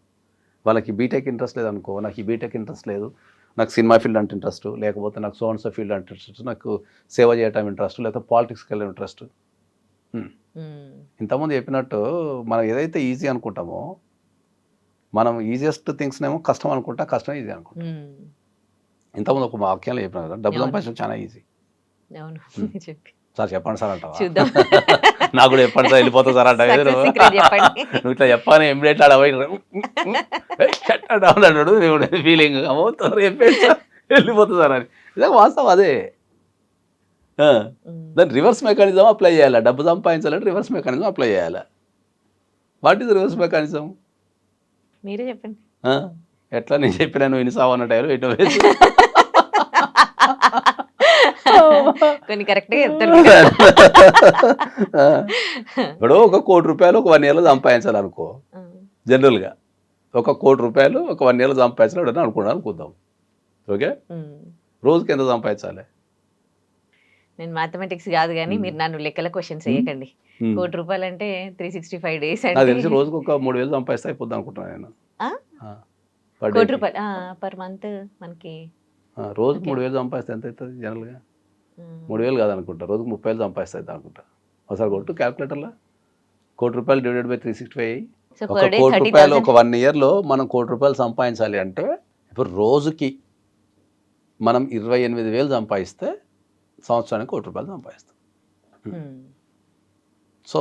వాళ్ళకి బీటెక్ ఇంట్రెస్ట్ లేదనుకో, నాకు ఈ బీటెక్ ఇంట్రెస్ట్ లేదు, నాకు సినిమా ఫీల్డ్ అంటే ఇంట్రెస్ట్, లేకపోతే నాకు సోన్సో ఫీల్డ్ అంటే ఇంట్రెస్ట్, నాకు సేవ చేయటం ఇంట్రెస్ట్, లేకపోతే పాలిటిక్స్కి వెళ్ళే ఇంట్రెస్ట్. ఇంతకుముందు చెప్పినట్టు మనం ఏదైతే ఈజీ అనుకుంటామో, మనం ఈజియెస్ట్ థింగ్స్నేమో కష్టం అనుకుంటా, కష్టం ఈజీ అనుకుంటాం. ఇంతకుముందు ఒక వాక్యాలు చెప్పిన కదా, డబ్బు సంపాదించడం చాలా ఈజీ. సార్ చెప్పండి సార్ అంటావా? నాకు కూడా చెప్పండి సార్, వెళ్ళిపోతా సార్ అంటావు. నువ్వు ఇట్లా చెప్పాను ఇమ్మీడియట్ అన్నాడు ఫీలింగ్, చెప్పేది సార్ వెళ్ళిపోతా సార్ అని. ఇదే వాస్తవం. అదే దాన్ని రివర్స్ మెకానిజం అప్లై చేయాలి. డబ్బు సంపాదించాలంటే రివర్స్ మెకానిజం అప్లై చేయాలి. What is reverse mechanism? మీరే చెప్పండి. ఎట్లా నేను చెప్పినా నువ్వు ఇన్ని సావు అన్నట్టు ఎటో వేసి కొన్ని కరెక్ట్గా చెప్తారు. ఇప్పుడు ఒక ₹1 కోటి ఒక 1 yearలో సంపాదించాలనుకో, జనరల్గా ఒక ₹1 కోటి ఒక 1 yearలో సంపాదించాలి అనుకున్నాను అనుకుందాం. ఓకే, రోజుకి ఎంత సంపాదించాలి? నేను మ్యాథమెటిక్స్ కాదు కానీ మీరు నన్ను లెక్కల క్వశ్చన్స్ వేయకండి. ₹1 కోటి అంటే 365 days నాకు తెలిసి రోజుకి ఒక 3,000 సంపాదిస్తే అయిపోద్ది అనుకుంటున్నాను నేను. ₹1 కోటి పర్ మంత్ మనకి రోజుకి 3,000 సంపాదిస్తే ఎంత అవుతుంది జనరల్గా? 3,000 కాదనుకుంటా, రోజుకి 30,000 సంపాదిస్తుంది అనుకుంటా. ఒకసారి కొట్టు క్యాల్కులేటర్లో. ₹1 కోటి డివైడెడ్ బై 365. ఒక ₹1 కోటి ఒక 1 yearలో మనం ₹1 కోటి సంపాదించాలి అంటే ఇప్పుడు రోజుకి మనం 28,000 సంపాదిస్తే సంవత్సరానికి ₹1 కోటి సంపాదిస్తాం. సో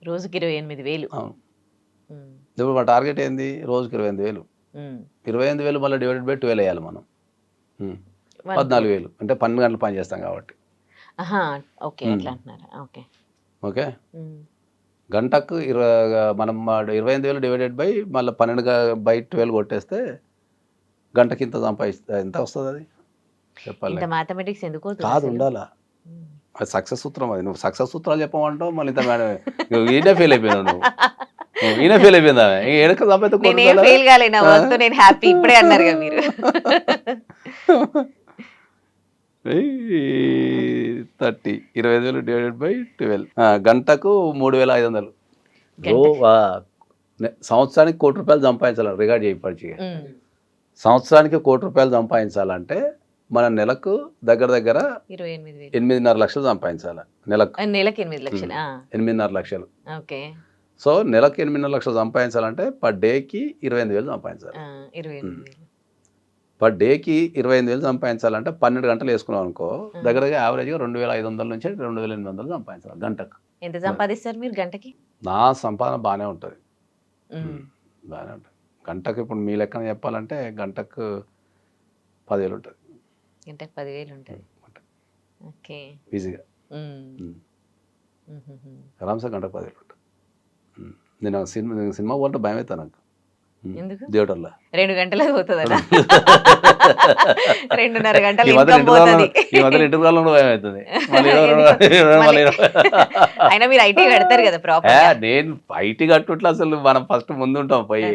రోజుకి 28,000. అవును, ఇప్పుడు మా టార్గెట్ ఏంది, రోజుకి 28,000. 28,000 మళ్ళీ డివైడెడ్ బై 12 వేయాలి మనం. 14,000 అంటే 12 గంటలు పని చేస్తాం కాబట్టి. ఓకే, అట్లా అంటున్నారా? ఓకే. ఓకే, గంటకు మనం 28,000 డివైడెడ్ బై మళ్ళీ 12 బై 12 కొట్టేస్తే గంటకి ఇంత సంపాదిస్తే ఎంత వస్తుంది అది చెప్పాలి. ఇంత మ్యాథమెటిక్స్ ఎందుకు అవుతుంది కాదు, అసలు? ఉండాలా, అది సక్సెస్ సూత్రం. అది నువ్వు సక్సెస్ సూత్రాలు చెప్పమంటావు మళ్ళీ ఇంత మేడం ఈయనే ఫెయిల్ అయిపోయినావు నువ్వు. ఈయన ఫెయిల్ అయిపోయిందా ఎడక నేనేం ఫెయిల్ కాలే, నా వర్క్ నేను హ్యాపీ. ఇప్పుడే అన్నారుగా మీరు. 25,000 డివైడెడ్ బై 12 గంటకు 3,500. సంవత్సరానికి ₹1,00,00,000 సంపాదించాలి. రికార్డ్ చేయించి సంవత్సరానికి ₹1,00,00,000 సంపాదించాలంటే మన నెలకు దగ్గర 28,000. 8.5 లక్షలు సంపాదించాలి. నెలకు 8 లక్షలు. 8.5 లక్షలు. ఓకే. సో నెలకు 8.5 లక్షలు సంపాదించాలంటే పర్ డేకి 28,000 సంపాదించాలి. 28,000. పర్ డేకి 28,000 సంపాదించాలంటే 12 గంటలు వేసుకున్నాం అనుకో, దగ్గరగా యావరేజ్గా 2,500 నుంచి 2,800 సంపాదించాలి గంటకు. ఎంత సంపాదిస్తారు మీరు గంటకి? నా సంపాదన బాగానే ఉంటుంది, బాగానే ఉంటుంది. గంటకు ఇప్పుడు మీ లెక్కన చెప్పాలంటే గంటకు 10,000 ఉంటుంది. గంటకు 10,000 ఉంటుంది. ఓకే, ఈజీగా ఆరామ్సే గంటకు 10,000 ఉంటుంది. నేను సినిమా పోవాలంటే భయం అవుతా నాకు. ఎందుకు? థియేటర్లో 2 గంటలకు పోతుందా? 2.5 గంటలు ఈ మధ్య ఇంటర్వ్యూలో భయం అవుతుంది. అయినా మీరు ఐటీ కడతారు కదా ప్రాపర్. నేను ఐటీ కట్టుట్లా అసలు మనం ఫస్ట్ ముందు ఉంటాం పోయి.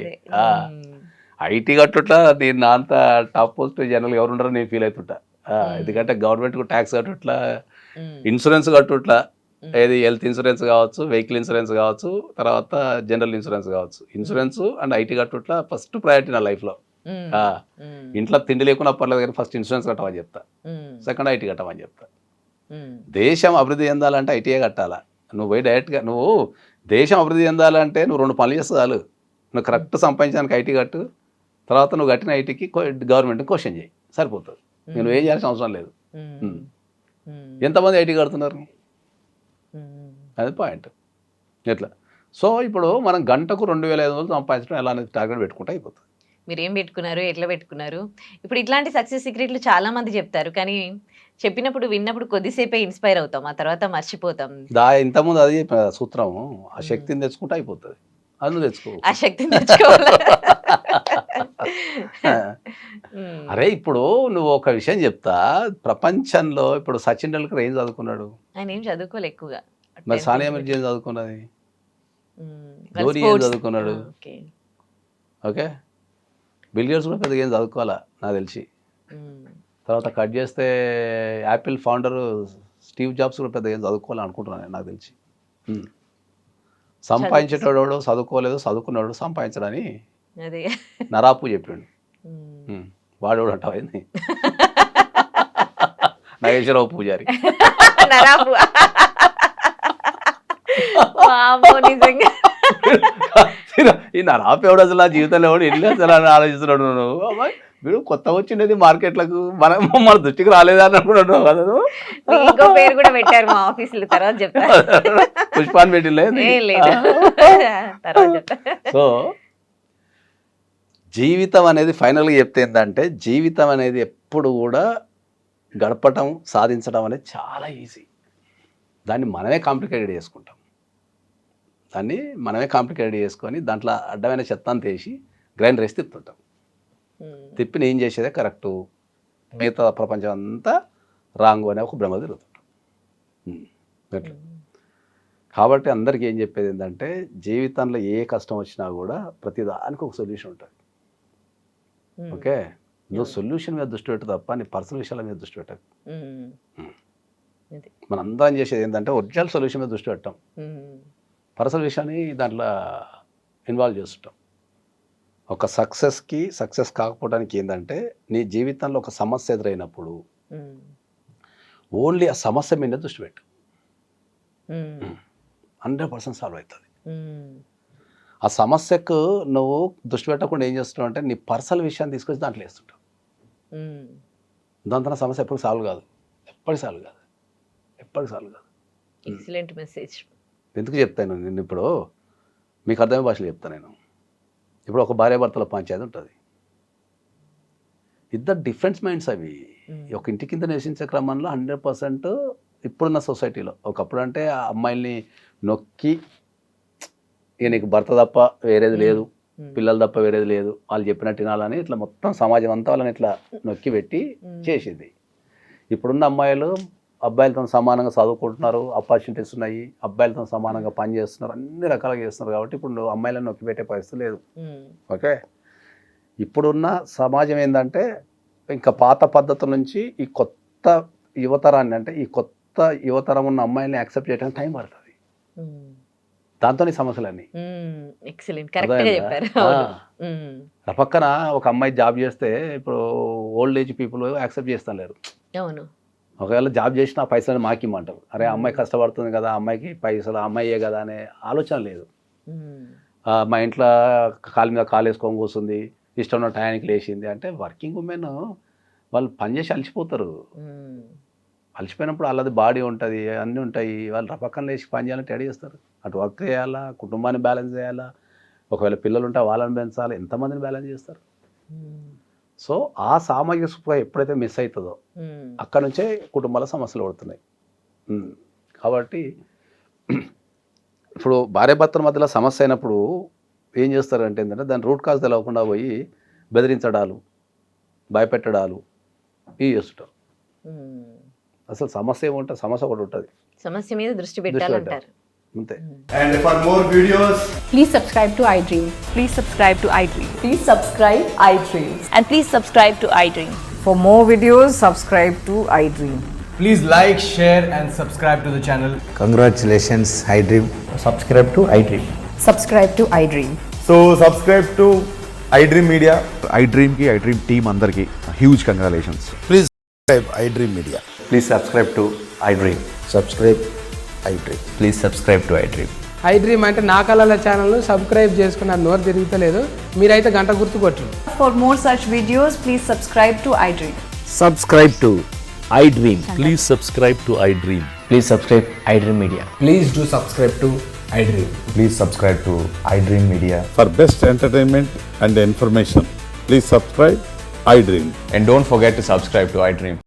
ఐటీ కట్టుట్లా నేను నా అంత టాప్ పోస్ట్ జనరల్ ఎవరు ఉండరో నేను ఫీల్ అవుతుంటా. ఎందుకంటే గవర్నమెంట్కు ట్యాక్స్ కట్టుట్లా, ఇన్సూరెన్స్ కట్టుట్లా, ఏది హెల్త్ ఇన్సూరెన్స్ కావచ్చు, వెహికల్ ఇన్సూరెన్స్ కావచ్చు, తర్వాత జనరల్ ఇన్సూరెన్స్ కావచ్చు. ఇన్సూరెన్స్ అండ్ ఐటీ కట్టుట్లా ఫస్ట్ ప్రయారిటీ నా లైఫ్లో. ఇంట్లో తిండి లేకుండా పర్లేదు కానీ ఫస్ట్ ఇన్సూరెన్స్ కట్టమని చెప్తా, సెకండ్ ఐటీ కట్టమని చెప్తా. దేశం అభివృద్ధి చెందాలంటే ఐటీఏ కట్టాలా. నువ్వు పోయి డైరెక్ట్గా నువ్వు దేశం అభివృద్ధి చెందాలంటే నువ్వు 2 పనులు చేస్తే చాలు. నువ్వు కరెక్ట్ సంపాదించడానికి ఐటీ కట్టు, తర్వాత నువ్వు కట్టిన ఐటీకి గవర్నమెంట్ క్వశ్చన్ చేయి, సరిపోతుంది. నేను ఏం చేయాల్సిన అవసరం లేదు. ఎంతమంది ఐటీ కడుతున్నారు, అది పాయింట్. ఎట్లా? సో ఇప్పుడు మనం గంటకు 2,500 సంపాదించడం ఎలా అనేది టార్గెట్ పెట్టుకుంటే అయిపోతుంది. మీరు ఏం పెట్టుకున్నారు, ఎట్లా పెట్టుకున్నారు? ఇప్పుడు ఇట్లాంటి సక్సెస్ సీక్రెట్లు చాలా మంది చెప్తారు, కానీ చెప్పినప్పుడు విన్నప్పుడు కొద్దిసేపే ఇన్స్పైర్ అవుతాం, ఆ తర్వాత మర్చిపోతాం. ఇంతకుముందు అది చెప్పిన సూత్రం, ఆ శక్తిని తెచ్చుకుంటే అయిపోతుంది. అది నువ్వు తెచ్చుకో, ఆ శక్తిని తెచ్చుకోవాలి. అరే ఇప్పుడు నువ్వు ఒక విషయం చెప్తా, ప్రపంచంలో ఇప్పుడు సచిన్ టెండూల్కర్ ఏం చదువుకున్నాడు? ఆయన ఏం చదువుకోలే ఎక్కువగా. మరి సానియా మిర్జా ఏం చదువుకున్నది? ధోని ఏం చదువుకున్నాడు? ఓకే, బిల్ గేట్స్ కూడా పెద్దగా ఏం చదువుకోవాలా నాకు తెలిసి. తర్వాత కట్ చేస్తే యాపిల్ ఫౌండర్ స్టీవ్ జాబ్స్ కూడా పెద్దగా ఏం చదువుకోవాలని అనుకుంటున్నాను నాకు తెలిసి. సంపాదించేటోడు చదువుకోలేదు, చదువుకున్నాడు సంపాదించడని నరాపు చెప్పిండు. వాడు కూడా అంటావైంది నాగేశ్వరరావు పూజారి. ఈ నరాపు ఎవడు అసలు నా జీవితంలో ఎవడు ఎన్ని అసలు అని ఆలోచిస్తున్నాడు నువ్వు. అమ్మాయి వీడు కొత్తగా వచ్చిండేది మార్కెట్లకు, మన దృష్టికి రాలేదా అని అనుకున్నాడు కదా. ఇంకో పేరు కూడా పెట్టారు మా ఆఫీసులో, తర్వాత చెప్తా. పుష్పాన్ని పెట్టిలేదు. సో జీవితం అనేది ఫైనల్గా చెప్తే ఏంటంటే, జీవితం అనేది ఎప్పుడు కూడా గడపటం, సాధించడం అనేది చాలా ఈజీ. దాన్ని మనమే కాంప్లికేటెడ్ చేసుకుంటాం. దాన్ని మనమే కాంప్లికేటెడ్ చేసుకొని దాంట్లో అడ్డమైన చెత్తాన్ని తీసి గ్రైండర్ వేసి తిప్పుతుంటాం. తిప్పి నేను చేసేదే కరెక్టు, మిగతా ప్రపంచం అంతా రాంగు అనే ఒక భ్రమ తిరుగుతుంటాం. అట్లా కాబట్టి అందరికీ ఏం చెప్పేది ఏంటంటే, జీవితంలో ఏ కష్టం వచ్చినా కూడా ప్రతిదానికి ఒక సొల్యూషన్ ఉంటుంది. ఓకే, నువ్వు సొల్యూషన్ మీద దృష్టి పెట్టు తప్ప నీ పర్సనల్ విషయాల మీద దృష్టి పెట్టకు. మనం అందరం చేసేది ఏంటంటే ఒరిజినల్ సొల్యూషన్ మీద దృష్టి పెట్టాం, పర్సనల్ విషయాన్ని దాంట్లో ఇన్వాల్వ్ చేస్తుంటాం. ఒక సక్సెస్ కాకపోవడానికి ఏంటంటే, నీ జీవితంలో ఒక సమస్య ఎదురైనప్పుడు ఓన్లీ ఆ సమస్య మీద దృష్టి పెట్టు, 100% సాల్వ్ అవుతుంది. ఆ సమస్యకు నువ్వు దృష్టి పెట్టకుండా ఏం చేస్తున్నావు అంటే, నీ పర్సనల్ విషయాన్ని తీసుకొచ్చి దాంట్లో వేస్తుంటావు. దాంతో సమస్య ఎప్పుడు సాల్వ్ కాదు, ఎప్పటికి సాల్వ్ కాదు. Excellent message. ఎందుకు చెప్తాను నేను ఇప్పుడు మీకు అర్థమయ్యే భాషలో చెప్తాను నేను. ఇప్పుడు ఒక భార్యాభర్తల పంచాయతీ ఉంటుంది. ఇద్దరు డిఫరెంట్ మైండ్స్ అవి. ఒక ఇంటి కింద నివసించే క్రమంలో 100% ఇప్పుడున్న సొసైటీలో ఒకప్పుడు అంటే ఆ అమ్మాయిల్ని నొక్కి ఇక నీకు భర్త తప్ప వేరేది లేదు, పిల్లలు తప్ప వేరేది లేదు, వాళ్ళు చెప్పినట్టు వినాలని ఇట్లా మొత్తం సమాజం అంతా వాళ్ళని ఇట్లా నొక్కి పెట్టి చేసేది. ఇప్పుడున్న అమ్మాయిలు అబ్బాయిలతో సమానంగా చదువుకుంటున్నారు, ఆపర్చునిటీస్ ఉన్నాయి, అబ్బాయిలతో సమానంగా పని చేస్తున్నారు, అన్ని రకాలుగా చేస్తున్నారు. కాబట్టి ఇప్పుడు అమ్మాయిలను నొక్కి పెట్టే పరిస్థితి లేదు. ఓకే, ఇప్పుడున్న సమాజం ఏంటంటే ఇంకా పాత పద్ధతుల నుంచి ఈ కొత్త యువతరాన్ని అంటే ఈ కొత్త యువతరం ఉన్న అమ్మాయిల్ని యాక్సెప్ట్ చేయడానికి టైం పడుతుంది. దాంతో సమస్యలన్నీ ఎక్సలెంట్, కరెక్ట్గా చెప్పారు. ఆ పక్కన ఒక అమ్మాయి జాబ్ చేస్తే ఇప్పుడు ఓల్డ్ ఏజ్ పీపుల్ యాక్సెప్ట్ చేస్తలేరు. అవును, ఒకవేళ జాబ్ చేసిన ఆ పైసలు మాకిమ్మంటారు. అరే అమ్మాయి కష్టపడుతుంది కదా, అమ్మాయికి పైసలు అమ్మాయియే కదా అనే ఆలోచన లేదు. మా ఇంట్లో కాలు మీద కాలు వేసుకొని కూర్చుంది, ఇష్టం ఉన్న టయానికి లేచింది అంటే వర్కింగ్ ఉమెన్ వాళ్ళు పనిచేసి అలసిపోతారు. అలసిపోయినప్పుడు వాళ్ళది బాడీ ఉంటుంది, అన్నీ ఉంటాయి, వాళ్ళు పక్కన లేచి పని చేయాలంటే రెడీ చేస్తారు. అటు వర్క్ చేయాలా, కుటుంబాన్ని బ్యాలెన్స్ చేయాలా, ఒకవేళ పిల్లలు ఉంటే వాళ్ళని పెంచాలి, ఎంతమందిని బ్యాలెన్స్ చేస్తారు. సో ఆ సామాజిక స్పృహ ఎప్పుడైతే మిస్ అవుతుందో అక్కడ నుంచే కుటుంబాల సమస్యలు పడుతున్నాయి. కాబట్టి ఇప్పుడు భార్యాభర్తల మధ్యలో సమస్య అయినప్పుడు ఏం చేస్తారంటే ఏంటంటే దాని రూట్ కాజ్ తెలవకుండా పోయి బెదిరించడాలు, భయపెట్టడాలు ఇవి చేస్తుంటారు. అసలు సమస్య ఏముంటుంది, సమస్య ఒకటి ఉంటుంది, సమస్య మీద దృష్టి పెట్టాలంటారు అంతే. And for more videos, please subscribe to iDream. Please subscribe to iDream. Please subscribe iDream. And please subscribe to iDream. For more videos, subscribe to iDream. please like, share and subscribe to the channel. Congratulations, iDream. Subscribe to iDream. Subscribe to iDream. So subscribe to iDream Media. iDream ki iDream team andarki huge congratulations. Please subscribe iDream Media. Please subscribe to iDream. Subscribe iDream. Please subscribe to iDream. iDream అంటే నా కళల ఛానల్ సబ్స్క్రైబ్ చేసుకున్న నోరు తిరుగుతలేదు, మీరైతే గంట గుర్తు కొట్టండి. For more such videos, please subscribe to iDream. Subscribe to iDream. Please subscribe to iDream. Please subscribe iDream Media. Please do subscribe to iDream. Please subscribe to iDream Media. For best entertainment and information, please subscribe iDream. And don't forget to subscribe to iDream.